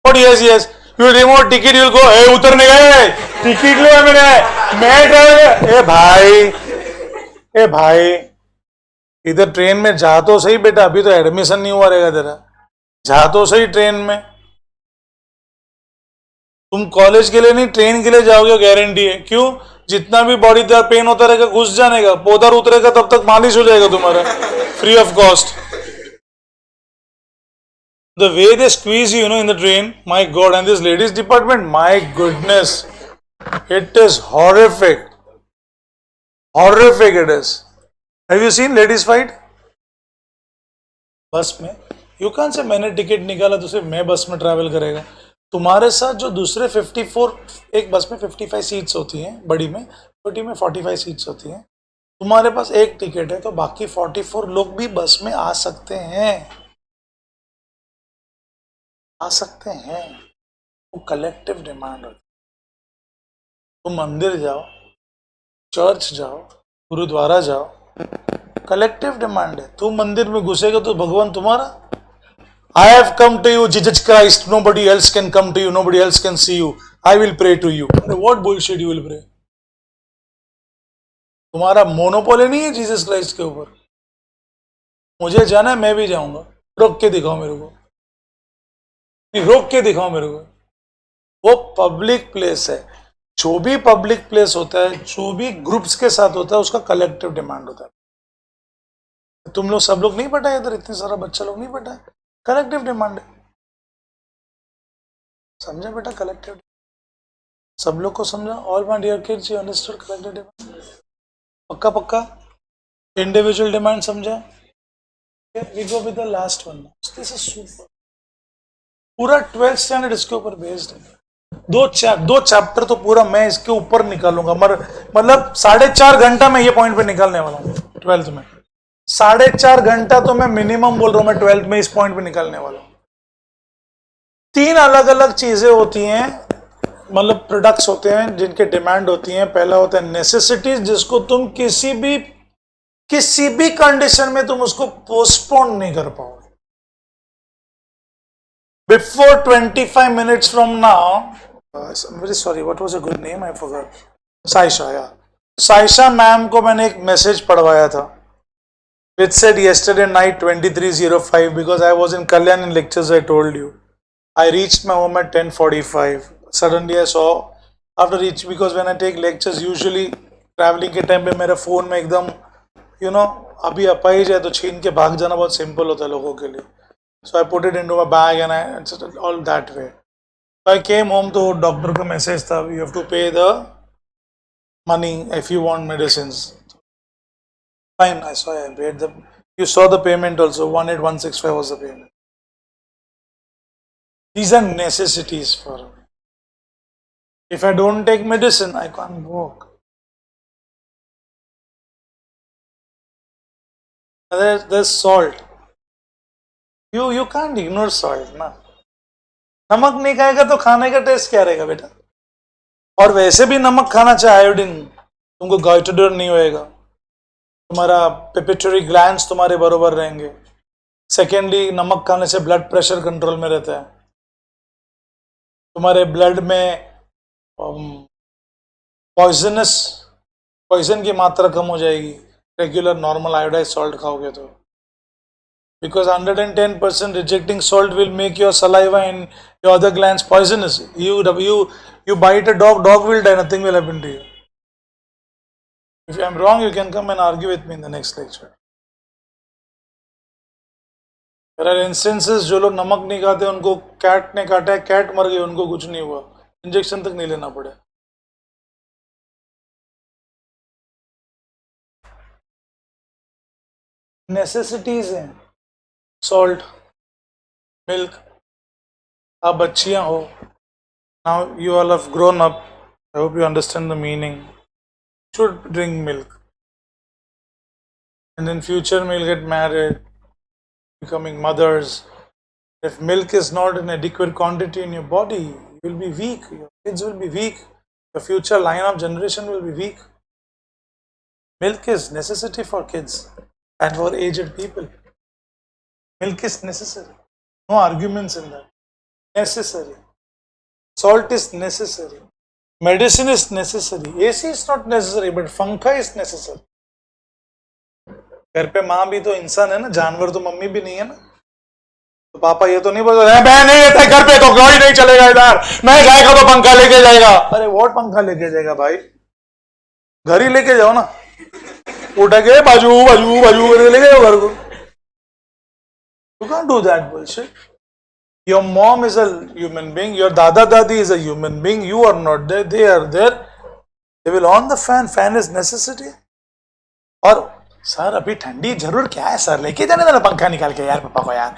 But yes, you remote ticket, you'll go. Hey, उतरने गए, टिकट लिया मैंने, मैं ट्रैवल. ए भाई, इधर ट्रेन में जा तो सही बेटा, अभी तो एडमिशन नहीं हुआ रहेगा तेरा, जा तो सही ट्रेन में. तुम कॉलेज के लिए नहीं, ट्रेन के लिए जाओगे, गारंटी है. क्यों? जितना भी बॉडी का पेन होता रहेगा, घुस जाने का, पौधर उतरेगा, तब तक मालिश हो जाएगा तुम्हारा, free of cost. The way they squeeze you, in the train, my God, and this ladies department, my goodness, it is horrific. Horrific it is. Have you seen ladies fight? बस में, you can't say मैंने ticket निकाला तो सिर्फ मैं बस में travel करेगा. तुम्हारे साथ जो दूसरे 54, एक बस में 55 सीट्स होती हैं, बड़ी में, छोटी में 45 सीट्स होती हैं. तुम्हारे पास एक टिकट है तो बाकी 44 लोग भी बस में आ सकते हैं, आ सकते हैं. वो कलेक्टिव डिमांड होती है. तुम मंदिर जाओ, चर्च जाओ, गुरुद्वारा जाओ, कलेक्टिव डिमांड है. तुम मंदिर में घुसेगा तो भगवान तुम्हारा. I have come to you, Jesus Christ. Nobody else can come to you. Nobody else can see you. I will pray to you. What bullshit you will pray? तुम्हारा मोनोपोली नहीं है जीसस क्राइस्ट के ऊपर. मुझे जाना है, मैं भी जाऊंगा. रोक के दिखाओ मेरे को, रोक के दिखाओ मेरे को. वो पब्लिक प्लेस है. जो भी पब्लिक प्लेस होता है, जो भी ग्रुप्स के साथ होता है, उसका कलेक्टिव डिमांड होता है. तुम लोग सब लोग नहीं पढ़ा इधर, इतने सारा बच्चा लोग नहीं पढ़ा है. कलेक्टिव डिमांड है, समझा बेटा? कलेक्टिव, सब लोग को समझा. All my dear kids, you understood collective demand? पक्का पक्का. इंडिविजुअल डिमांड समझा? We go with the last one. This is super. पूरा 12th स्टैंडर्ड इसके ऊपर बेस्ड है. दो चैप्टर तो पूरा मैं इसके ऊपर निकालूंगा. मतलब 4.5 घंटा मैं ये पॉइंट पे निकालने वाला हूँ 12th में. 4.5 घंटा तो मैं मिनिमम बोल रहा हूं, मैं 12th में इस पॉइंट पे निकालने वाला हूं. 3 अलग अलग चीजें होती हैं, मतलब प्रोडक्ट्स होते हैं जिनके डिमांड होती हैं. पहला होता है नेसेसिटीज, जिसको तुम किसी भी कंडीशन में तुम उसको पोस्टपोन नहीं कर पाओगे. Before 25 minutes from now, very sorry, what was a good name, I forgot. Saisha ma'am को मैंने एक मैसेज पढ़वाया था. It said yesterday night 23:05 because I was in Kalyan in lectures. I told you. I reached my home at 10:45. Suddenly I saw after reach, because when I take lectures usually traveling के time पे मेरे phone में एकदम अभी अपा ही जाए तो छीन के भाग जाना बहुत सिंपल होता है लोगों के लिए. So I put it into my bag and it's all that way. So I came home तो डॉक्टर का मैसेज था, you have to pay the money if you want medicines. Fine, I saw. I paid the. You saw the payment also. 18165 was the payment. These are necessities for me. If I don't take medicine, I can't walk. There's salt. You can't ignore salt, ना. नमक नहीं खाएगा तो खाने का test क्या रहेगा बेटा? और वैसे भी नमक खाना चाहे आयोडीन, तुमको गाइटोडर नहीं होएगा. तुम्हारा पिट्यूटरी ग्लैंड्स तुम्हारे बरोबर रहेंगे. सेकेंडली, नमक खाने से ब्लड प्रेशर कंट्रोल में रहता है. तुम्हारे ब्लड में पॉइजन की मात्रा कम हो जाएगी रेगुलर नॉर्मल आयोडाइज सॉल्ट खाओगे तो. Because 110% rejecting salt will make your saliva and your other glands poisonous. You bite a dog will die, nothing will happen to you. If I am wrong, you can come and argue with me in the next lecture. There are instances जो लोग नमक नहीं खाते, उनको cat ने काटा है, cat मर गई, उनको कुछ नहीं हुआ, इंजेक्शन तक नहीं लेना पड़े. नेसेसिटीज हैं सॉल्ट, मिल्क. आप बच्चियां हो, now you all have grown up. I hope you understand the meaning. Should drink milk, and in future we'll get married, becoming mothers. If milk is not in adequate quantity in your body, you will be weak. Your kids will be weak. The future line of generation will be weak. Milk is necessity for kids and for aged people. Milk is necessary. No arguments in that. Necessary. Salt is necessary. Medicine is necessary. AC is not necessary, but पंखा is necessary. घर पे माँ भी तो इंसान है ना, जानवर तो मम्मी भी नहीं है ना. तो पापा ये तो नहीं बोल रहे मैं नहीं रहता घर पे तो कोई नहीं चलेगा इधर, मैं जाएगा तो पंखा लेके जाएगा. अरे व्हाट पंखा लेके जाएगा भाई, घर ही लेके जाओ ना. उठ के बाजू बाजू बाजू लेके जाओ घर को. You can't do that bullshit. Your mom is a human being, your dada dadi is a human being, you are not there, they are there. They will on the fan, fan is necessity. और sir अभी ठंडी जरूर क्या है sir, लेके जाने देना पंखा निकाल के यार पापा को यार.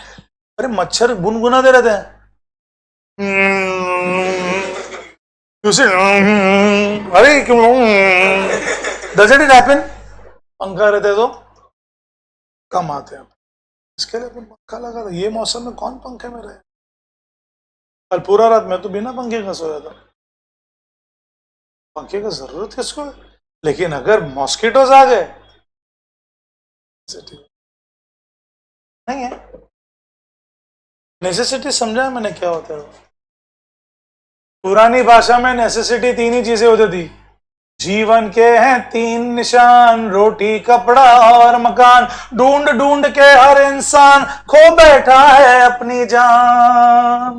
अरे मच्छर गुनगुना दे रहते हैं. अरे क्यों does it happen? पंखा रहते तो कम आते हैं. इसके लिए पंखा लगा था. ये मौसम में कौन पंखे में रहे. कल पूरा रात मैं तो बिना पंखे का सोया था. पंखे का जरूरत किसको है. लेकिन अगर मॉस्किटोज आ गए नहीं है. नेसेसिटी समझा मैंने क्या होता है. पुरानी भाषा में नेसेसिटी तीन ही चीजें होती थी. जीवन के हैं तीन निशान, रोटी कपड़ा और मकान. ढूंढ ढूंढ के हर इंसान खो बैठा है अपनी जान.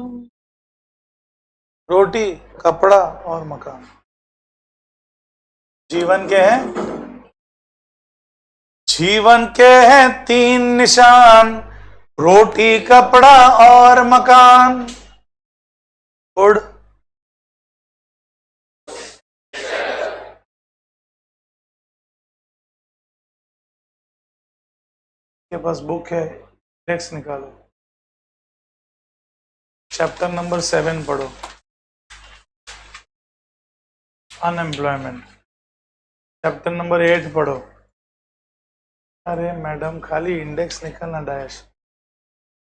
रोटी कपड़ा और मकान जीवन के हैं तीन निशान, रोटी कपड़ा और मकान. उड़ के पास बुक है, टेक्स्ट निकालो. चैप्टर नंबर 7 पढ़ो. अनएम्प्लॉयमेंट. चैप्टर नंबर 8 पढ़ो. अरे मैडम खाली इंडेक्स निकालना डैश.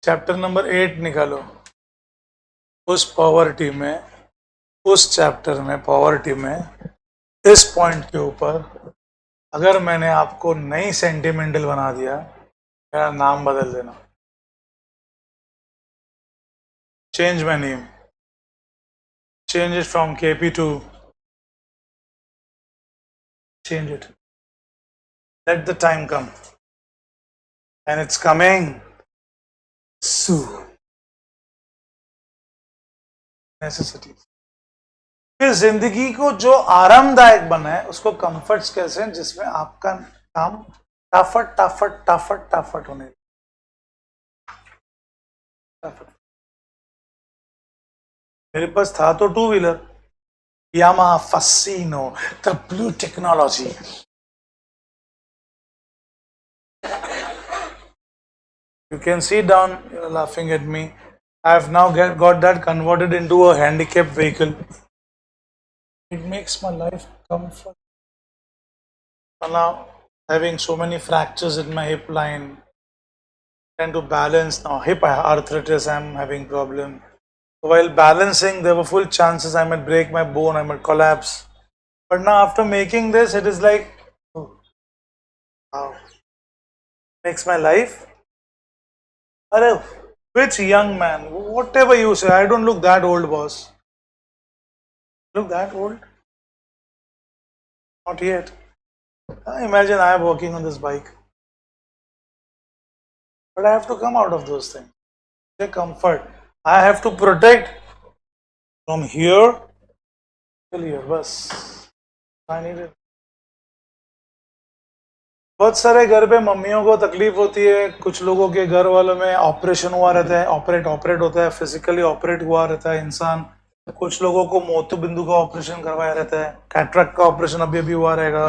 चैप्टर नंबर 8 निकालो. उस पॉवर्टी में, उस चैप्टर में पॉवर्टी में इस पॉइंट के ऊपर अगर मैंने आपको नई सेंटिमेंटल बना दिया, मेरा नाम बदल देना. Change my name, change it from KP to, change it. Let the time come, and it's coming soon. Necessity. फिर जिंदगी को जो आरामदायक बनाए उसको कंफर्ट्स कैसे हैं, जिसमें आपका काम टाफट टाफट टाफट टाफट होने. मेरे पास था तो 2 wheeler Yamaha Fascino, the blue technology. You can see down, you're laughing at me. I have now got that converted into a handicapped vehicle. It makes my life comfort. Now, having so many fractures in my hip line, trying to balance now, hip arthritis, I'm having problem. While balancing, there were full chances I might break my bone, I might collapse. But now after making this, it is like, oh, wow, makes my life. Which young man, whatever you say, I don't look that old, boss. Look that old? Not yet. Imagine I am walking on this bike. But I have to come out of those things. Take comfort. I have to protect from here till here. बस I need it. बहुत सारे घर पे मम्मियों को तकलीफ होती है. कुछ लोगों के घर वालों में ऑपरेशन हुआ रहता है, ऑपरेट होता है, फिजिकली ऑपरेट हुआ रहता है इंसान. कुछ लोगों को मोती बिंदु का ऑपरेशन करवाया रहता है, कैटरेक्ट का ऑपरेशन अभी हुआ रहेगा.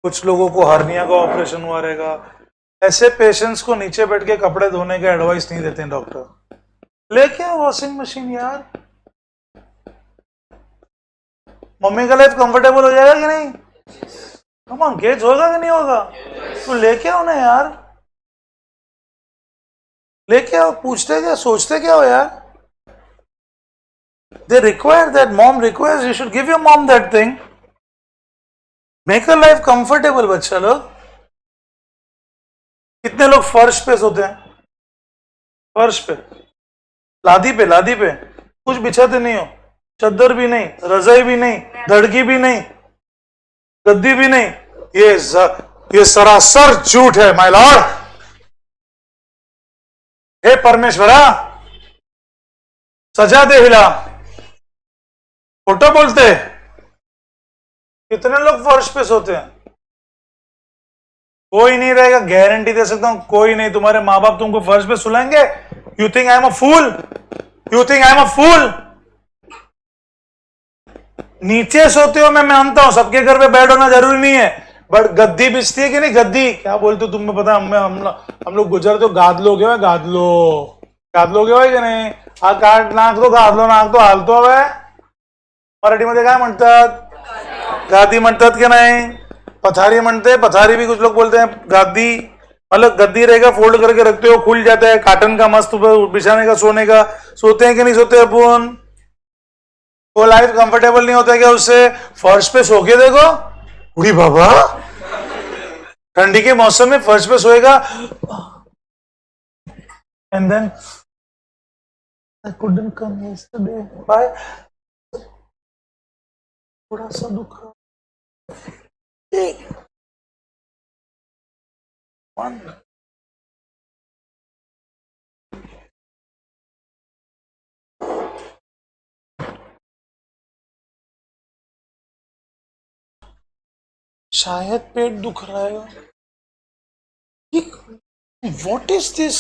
कुछ लोगों को हर्निया का ऑपरेशन हुआ रहेगा. ऐसे पेशेंट्स को नीचे बैठ के कपड़े धोने का एडवाइस नहीं देते हैं डॉक्टर. लेके वॉशिंग मशीन यार. मम्मी का लाइफ कंफर्टेबल हो जाएगा कि नहीं. कम ऑन किड्स, होगा कि नहीं होगा. तो लेके आओ ना यार. लेके आओ, पूछते क्या, सोचते क्या हो यार? They require that, mom requires, you should give your mom that thing. Make her life comfortable बच्चा लोग। कितने लोग फर्श पे सोते हैं? फर्श पे, लादी पे, लादी पे कुछ बिछाते नहीं हो, चद्दर भी नहीं, रजाई भी नहीं, धड़की भी नहीं, गद्दी भी नहीं। ये सरासर झूठ है माय लॉर्ड। हे परमेश्वरा, सजा दे हिला। खोटा बोलते। कितने लोग फर्श पे सोते हैं? कोई नहीं रहेगा, गारंटी दे सकता हूं, कोई नहीं। तुम्हारे माँ बाप तुमको फर्श पे सुलाएंगे? You think I am a fool? You think I am a fool? नीचे सोते हो, मैं मानता हूं, सबके घर पे बेड होना जरूरी नहीं है, बट गद्दी बिछती है कि नहीं? गद्दी क्या बोलते हो तुम्हें पता है? हम लोग गुजरते हो, गादलो क्या है? गादलो, गादलो क्या है कि नहीं? हा काट नाक तो गादलो, नाक तो हालतो हवे। मराठीमध्ये काय म्हणतात? गादी म्हणतात की नाही? पथारी म्हणते, पथारी भी कुछ लोग बोलते हैं, गादी मतलब गद्दी रहेगा, फोल्ड करके रखते हो, खुल जाता है, काटन का मस्त बिछाने का, सोने का। सोते हैं कि नहीं सोते अपन? वो लाइफ कंफर्टेबल नहीं होता है क्या उससे? फर्श पे सो के देखो, उड़ी बाबा, ठंडी के मौसम में फर्श पे सोएगा, and then I couldn't come yesterday, bye, थोड़ा सा दुख रहा। शायद पेट दुख रहा है। What is this?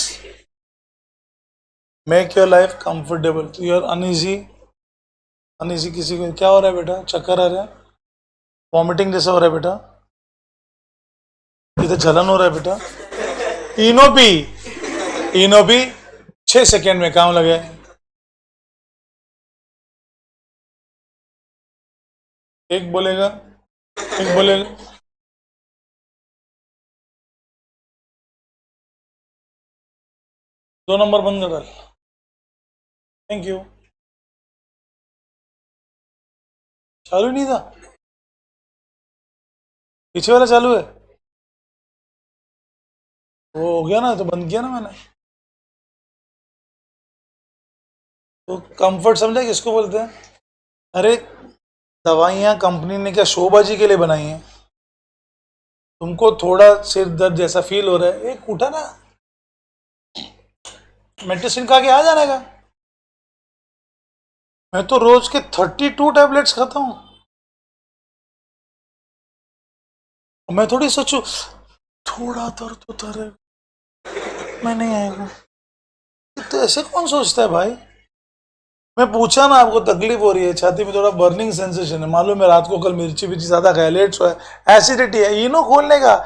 Make your life comfortable. You are uneasy, uneasy किसी को क्या हो रहा है बेटा? चक्कर आ रहा है, वॉमिटिंग जैसा हो रहा है बेटा, इधर जलन हो रहा है बेटा, इनोपी, इनोपी 6 सेकेंड में काम लगे। एक बोलेगा, एक बोलेगा, दो नंबर बंद कर। Thank you. चालू नहीं था, पीछे वाला चालू है, वो हो गया ना, तो बंद किया ना मैंने। तो कंफर्ट समझा किसको बोलते हैं? अरे दवाइयाँ कंपनी ने क्या शोबाजी के लिए बनाई हैं? तुमको थोड़ा सिर दर्द जैसा फील हो रहा है, एक उठा ना, मेडिसिन खा के आ जाने का। मैं तो रोज के 32 टैबलेट्स खाता हूं। मैं थोड़ी सोचू थोड़ा दर्द होता रहे, मैं नहीं आएगा, तो ऐसे कौन सोचता है भाई? मैं पूछा ना, आपको तकलीफ हो रही है, छाती में थोड़ा बर्निंग सेंसेशन है, मालूम है रात को कल मिर्ची विर्ची ज्यादा खाया, लेट सोया, एसिडिटी है, इनो खोलने का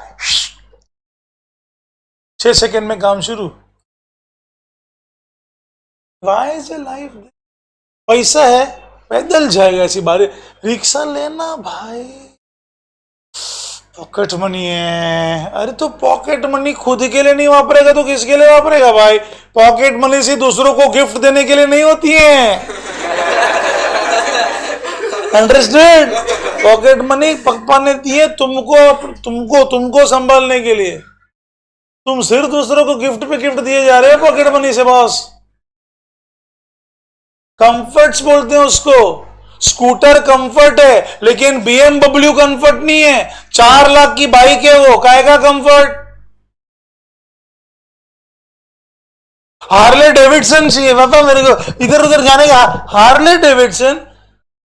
6 सेकेंड में काम शुरू। Why is a life? पैसा है, पैदल जाएगा, ऐसी बारी रिक्शा लेना भाई, पॉकेट मनी है। अरे तो पॉकेट मनी खुद के लिए नहीं वापरेगा तो किसके लिए वापरेगा भाई? पॉकेट मनी से दूसरों को गिफ्ट देने के लिए नहीं होती है, अंडरस्टैंड? पॉकेट मनी पप्पा ने दी है तुमको, तुमको तुमको संभालने के लिए। तुम सिर्फ दूसरों को गिफ्ट पे गिफ्ट दिए जा रहे हो पॉकेट मनी से बॉस। कंफर्ट्स बोलते हैं उसको। स्कूटर कंफर्ट है, लेकिन BMW कंफर्ट नहीं है। 4 लाख की बाइक है वो, काय का कंफर्ट? हार्ले डेविडसन चाहिए पापा मेरे को इधर उधर जाने का। हार्ले डेविडसन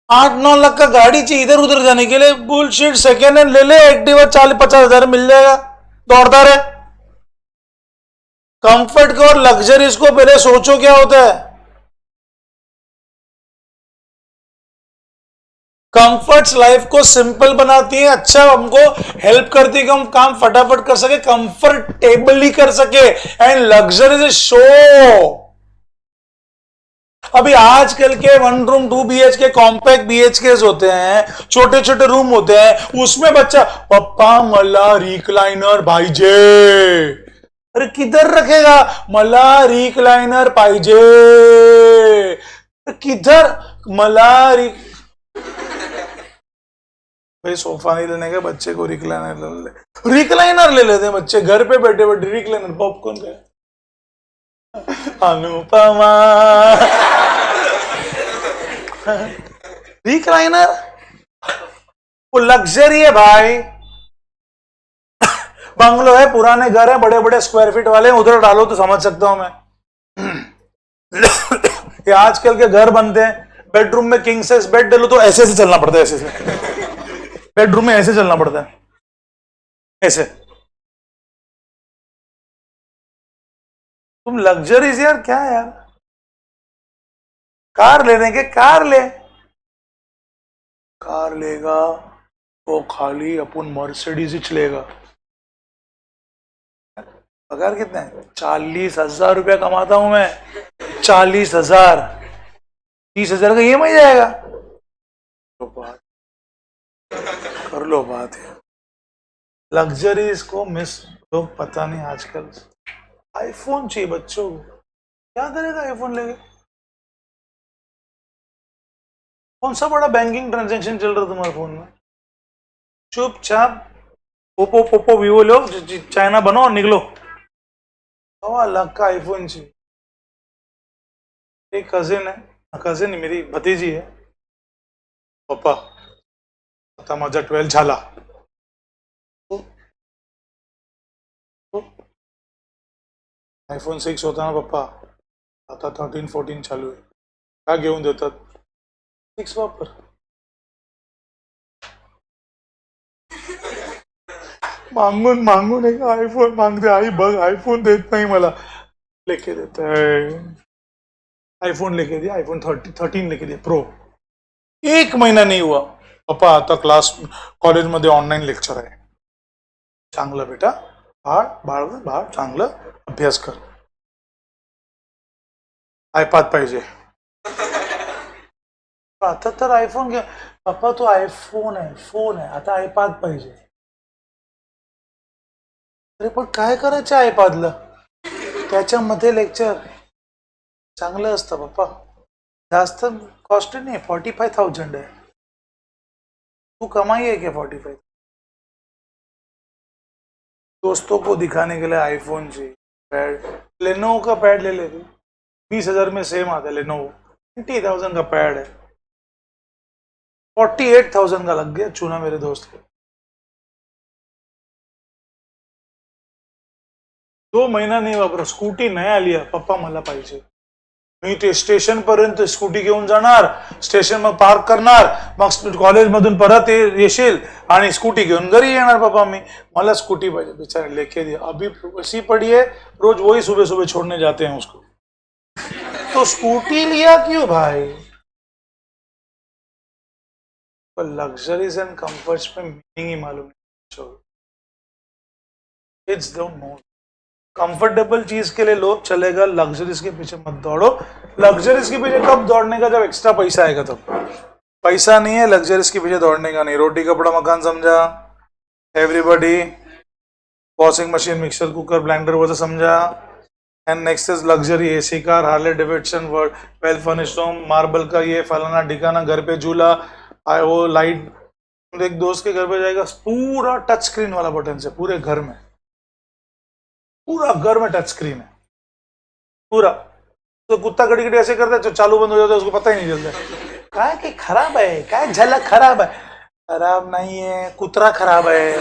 8-9 लाख का गाड़ी चाहिए इधर उधर जाने के लिए। बुलशिट, सेकेंड हैंड ले ले, एक्टिवा 40-50 हजार मिल जाएगा, दौड़ता रहे। कंफर्ट को और लग्जरीज को पहले सोचो क्या होता है। कंफर्ट्स लाइफ को सिंपल बनाती है, अच्छा हमको हेल्प करती है कि हम काम फटाफट कर सके, कंफर्टेबली कर सके। And luxury is show. अभी आजकल के 1 रूम 2 BHK कॉम्पैक्ट BHKs होते हैं, छोटे छोटे रूम होते हैं, उसमें बच्चा पप्पा मला रिक्लाइनर भाईजे, अरे किधर रखेगा? मला रिक्लाइनर पाहिजे. किधर? मला भाई सोफा नहीं लेने का, बच्चे को रिक्लाइनर ले लेते हैं बच्चे घर पे बैठे बैठे. रिक्लाइनर पॉपकॉर्न का अनुपमा. रिक्लाइनर वो लग्जरी है भाई. बंगलो है, पुराने घर है, बड़े बड़े स्क्वायर फीट वाले, उधर डालो तो समझ सकता हूं मैं. ये आजकल के घर बनते हैं, बेडरूम में किंग साइज बेड डालो तो ऐसे ऐसे चलना पड़ता है. ऐसे से बेडरूम में ऐसे चलना पड़ता है, ऐसे. तुम लग्जरीज यार, क्या है यार? कार लेने के, कार ले. कार लेगा वो खाली अपन मर्सिडीज ही चलेगा. पगार कितना है? 40,000 रुपया कमाता हूं मैं. 40,000. 30,000 का EMI जाएगा. तो बात कर लो बात है. लग्जरीज को मिस लोग पता नहीं आजकल. आईफोन चाहिए बच्चों को. क्या करेगा आईफोन लेके? कौन सा बड़ा बैंकिंग ट्रांजैक्शन चल रहा है तुम्हारे फोन में? चुपचाप ओप्पो पोपो वीवो लो, चाइना बनो और निकलो. 1.25 लाख का आईफोन चाहिए. एक कजिन है, कजिन मेरी भतीजी है. पप्पा आता माझा 12 झाला. आयफोन 6 होता ना पप्पा, आता 13 14 चालू आहे. का घेऊन देतात? 6 वापर. मागून मागून एक आयफोन मागते. आई बघ आयफोन देत नाही मला. लेके देता है आईफोन. लेके दिया आईफोन 13 लेके दिया प्रो. 1 महीना नहीं हुआ. पप्पा आता क्लास कॉलेज मध्ये ऑनलाईन लेक्चर आहे. चांगलं बेटा, बाळ चांगलं अभ्यास कर. आयपॅड पाहिजे. आता तर आयफोन घ्या. पप्पा तो आयफोन आहे, फोन आहे, आता आयपॅड पाहिजे. अरे पण काय करायचं आयपॅडला? त्याच्यामध्ये लेक्चर चांगलं असतं पप्पा. जास्त कॉस्ट नहीं, 45,000 है. तू कमाई है क्या 45? दोस्तों को दिखाने के लिए आईफोन चाहिए. पैड लेनोवो का पैड ले ले. 20,000 में सेम आता है लेनोवो. 20,000 का पैड है. 48,000 का लग गया चूना मेरे दोस्त को. 2 महीना नहीं वापरा. स्कूटी नया लिया. पप्पा मला पाहिजे. मी ते स्टेशन पर्यंत स्कूटी घेऊन जाणार, स्टेशन मग पार्क करणार, मग कॉलेज मधून परत येशील आणि स्कूटी घेऊन घरी येणार. पापा मी मला स्कूटी पाहिजे. बेचारे लेके दिया. अभी ऐसी पड़ी है, रोज वही सुबह सुबह छोड़ने जाते हैं उसको. तो स्कूटी लिया क्यों भाई? लग्जरीज एंड कंफर्ट्स में मीनिंग ही मालूम नहीं. It's don't know. कंफर्टेबल चीज के लिए लोग चलेगा, लग्जरीज के पीछे मत दौड़ो. लग्जरीज के पीछे कब दौड़ने का? जब एक्स्ट्रा पैसा आएगा तब. पैसा नहीं है लग्जरीज के पीछे दौड़ने का नहीं. रोटी कपड़ा मकान समझा everybody. Washing machine mixer cooker blender वो तो समझा. And next is luxury. AC car, Harley Davidson, well furnished home, marble का ये फलाना ढिकाना, घर पे झूला, वो लाइट. एक दोस्त के घर पे जाएगा, पूरा टच स्क्रीन वाला बटन से पूरे घर में, पूरा घर में टच स्क्रीन है पूरा. तो कुत्ता कड़ी कड़ी ऐसे करता है तो चालू बंद हो जाता है, उसको पता ही नहीं चलता. काय कि खराब है, काय झलक खराब है. खराब नहीं है, कुतरा खराब है.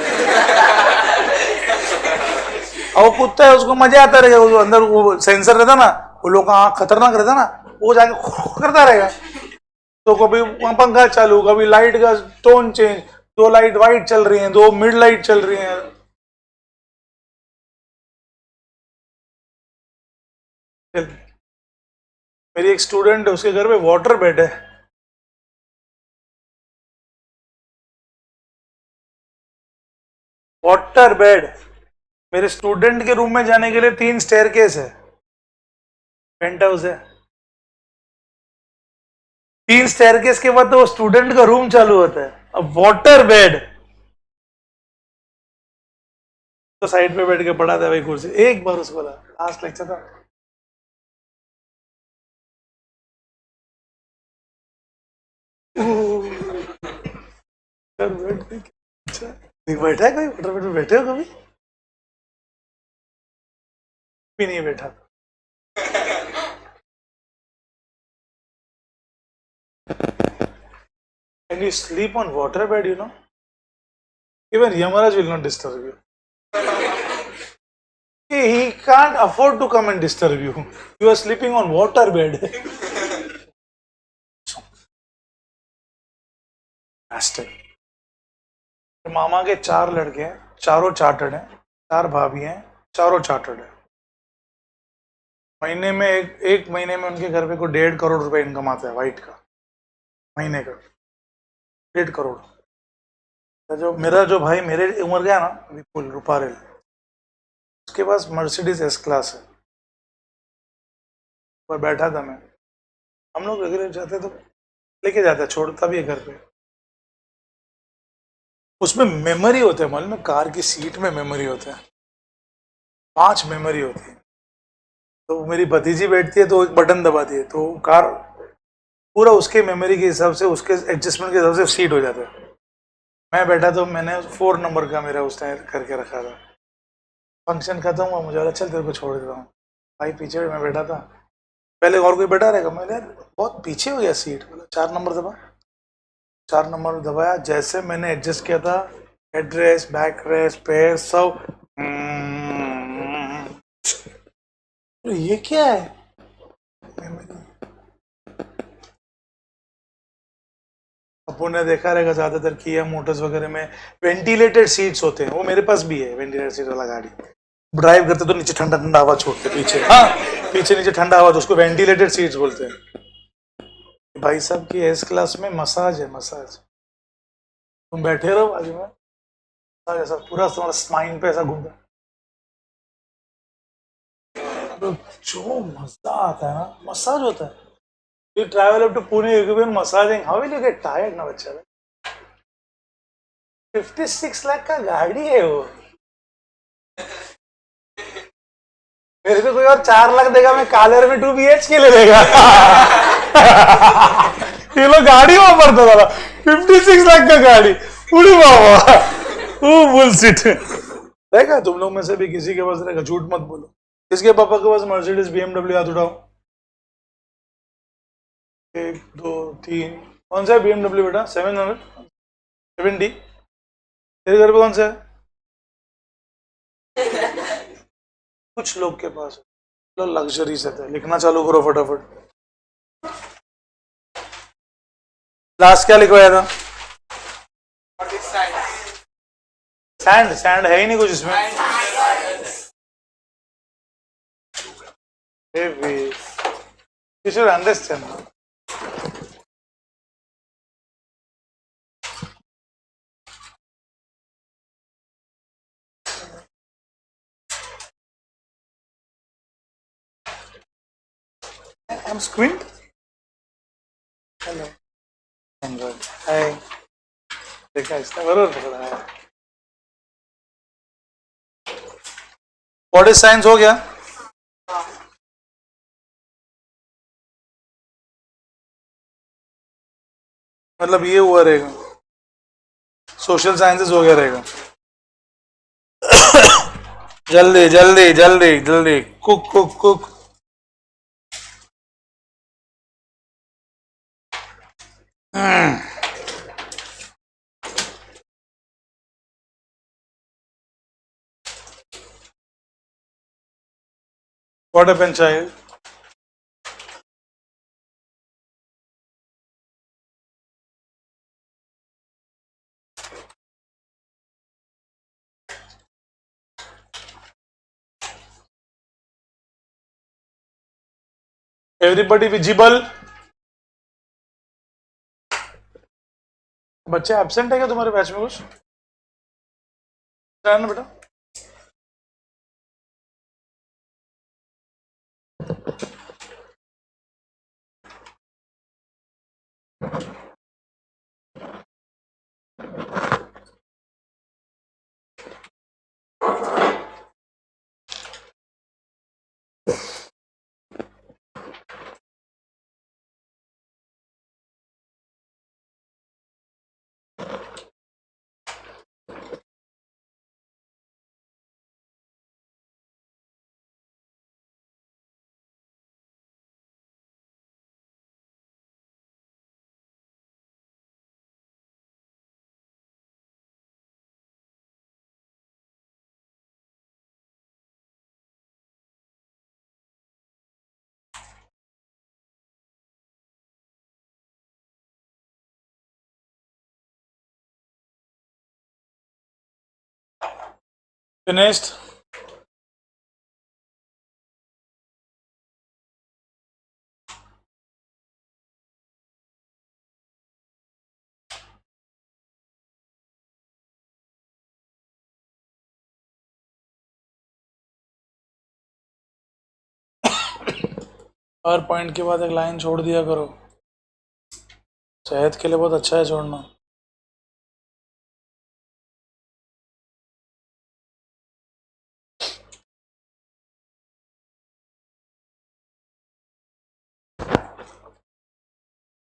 और कुत्ता है, उसको मजा आता रहेगा. वो अंदर वो सेंसर रहता ना, वो लोग आँख खतरनाक रहता ना, वो जाके करता रहेगा. तो कभी पंखा चालू, कभी लाइट का टोन चेंज. 2 लाइट वाइट चल रही हैं, 2 मिड लाइट चल रही हैं. मेरी एक स्टूडेंट है, उसके घर में वाटर बेड है. Water bed. मेरे स्टूडेंट के रूम में जाने के लिए 3 स्टेयरकेस है. पेंट हाउस है. 3 स्टेयरकेस के बाद तो वो स्टूडेंट का रूम चालू होता है. अब वाटर बेड तो साइड पे बैठ के पढ़ा था भाई कुर्सी, एक बार उसको लास्ट लेक्चर था। बैठा है कोई मोटर में, बैठे हो कभी? भी नहीं बैठा। And you sleep on water bed, you know? Even Yamaraj will not disturb you. He can't afford to come and disturb you. You are sleeping on water bed. Fantastic. मामा के 4 लड़के हैं, चारों चार्टर्ड हैं, 4 भाभी हैं, चारों चार्टर्ड हैं। महीने में एक महीने में उनके घर पे को 1.5 करोड़ रुपए इनकम आता है वाइट का, महीने का 1.5 करोड़। जो मेरा जो भाई मेरे उम्र गया ना, विपुल रूपारेल, उसके पास मर्सिडीज एस क्लास है। पर बैठा था मैं, हम लोग रेगुलर जाते तो लेके जाता, छोड़ता भी है घर पे। उसमें मेमोरी होते हैं, मालूम है? कार की सीट में मेमोरी होते हैं, 5 मेमोरी होती है। तो मेरी भतीजी बैठती है तो एक बटन दबाती है तो कार पूरा उसके मेमोरी के हिसाब से, उसके एडजस्टमेंट के हिसाब से सीट हो जाता है। मैं बैठा तो मैंने 4 नंबर का मेरा उस टाइम करके रखा था। फंक्शन खत्म हुआ, मुझे लगा चल तेरे को छोड़ देता हूँ। भाई पीछे मैं बैठा था, पहले और कोई बैठा रहेगा, मैंने बहुत पीछे हो गया सीट, बोला 4 नंबर दबा। 4 नंबर दबाया, जैसे मैंने एडजस्ट किया था, हेडरेस्ट, बैक रेस्ट, पैर सब, ये क्या है? अपन ने देखा रहेगा ज्यादातर किया मोटर्स वगैरह में वेंटिलेटेड सीट्स होते हैं, वो मेरे पास भी है वेंटिलेटेड सीट वाला गाड़ी। ड्राइव करते तो नीचे ठंडा ठंडा हवा छोड़ते पीछे, हाँ पीछे नीचे ठंडा हवा, तो उसको वेंटिलेटेड सीट्स बोलते हैं। भाई साहब की एस क्लास में मसाज है, मसाज। तुम बैठे रहो बाजू में, ऐसा पूरा तुम्हारा स्पाइन पे ऐसा घूमता, तो जो मजा आता है ना, मसाज होता है। You travel up to Pune, you give massaging. How will you get tired ना बच्चा? 56 लाख का गाड़ी है वो। मेरे को कोई और 4 लाख देगा, मैं कालेर में 2 BHK ले लेगा। ये लोग गाड़ी वापरता था, 56 लाख का गाड़ी, उड़ी बाबा, वो बुलशिट। देखा तुम लोग में से भी किसी के पास रहेगा, झूठ मत बोलो। किसके पापा के पास मर्सिडीज BMW, हाथ उठाओ। 1 2 3, कौन सा है BMW बेटा? 770। तेरे घर पे कौन सा है? कुछ लोग के पास लग्जरी से है। लिखना चालू करो फटाफट। लास्ट क्या लिखवाया था? सैंड, सैंड है ही नहीं कुछ इसमें। You should understand. I'm Squint. Hello. Android. Hi. देखा इसने बरोबर पकड़ा है। What is science हो गया? मतलब ये हुआ रहेगा, सोशल साइंसेस हो गया रहेगा। जल्दी जल्दी जल्दी जल्दी, cook cook cook. What happened, child? Everybody visible? बच्चे एब्सेंट है क्या तुम्हारे बैच में कुछ? ना बेटा, फिनिश्ड। हर पॉइंट के बाद एक लाइन छोड़ दिया करो, सेहत के लिए बहुत अच्छा है छोड़ना।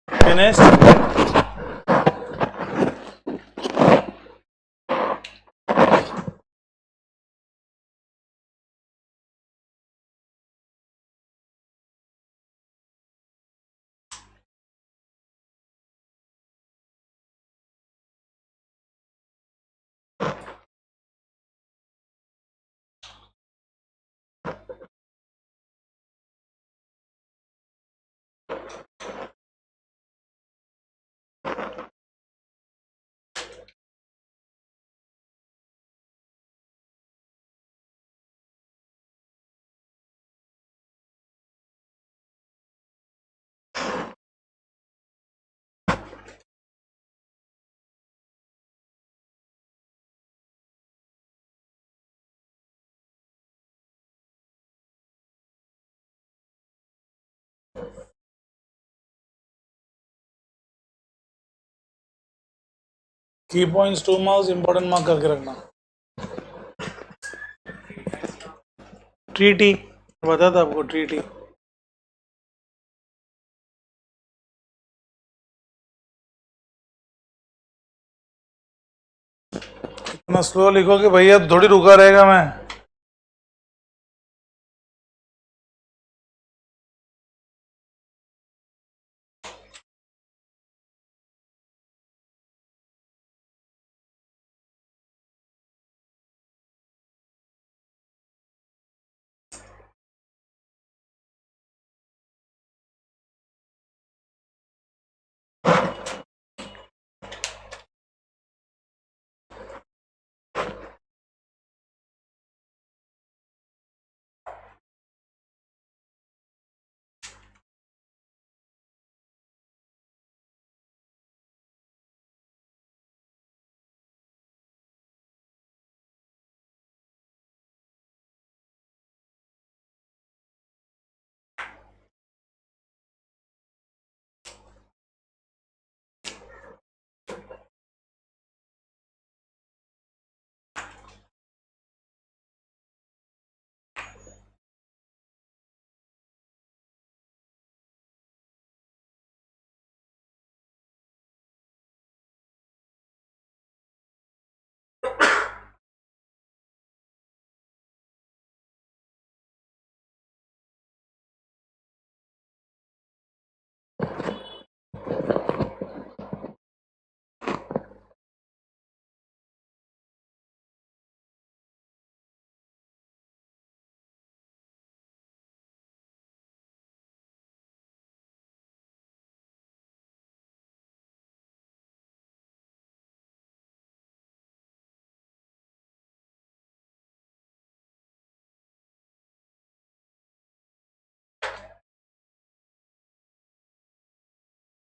फिनिश्ड। की पॉइंट्स 2 मार्क्स, इंपॉर्टेंट मार्क करके रखना। ट्रीटी बता था आपको, ट्रीटी। इतना स्लो लिखो कि भैया थोड़ी रुका रहेगा मैं।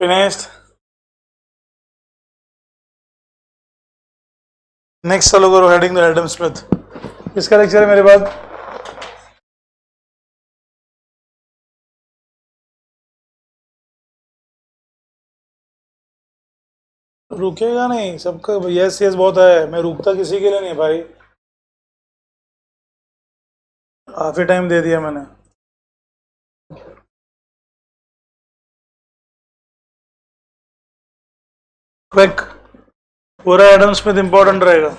फिनिश्ड। नेक्स्ट चलो करो, हेडिंग द एडम स्मिथ। किसका लेक्चर है मेरे बाद? रुकेगा नहीं सबका, यस यस बहुत है, मैं रुकता किसी के लिए नहीं भाई। काफी टाइम दे दिया मैंने। क्विक, पूरा एडम स्मिथ इंपॉर्टेंट रहेगा।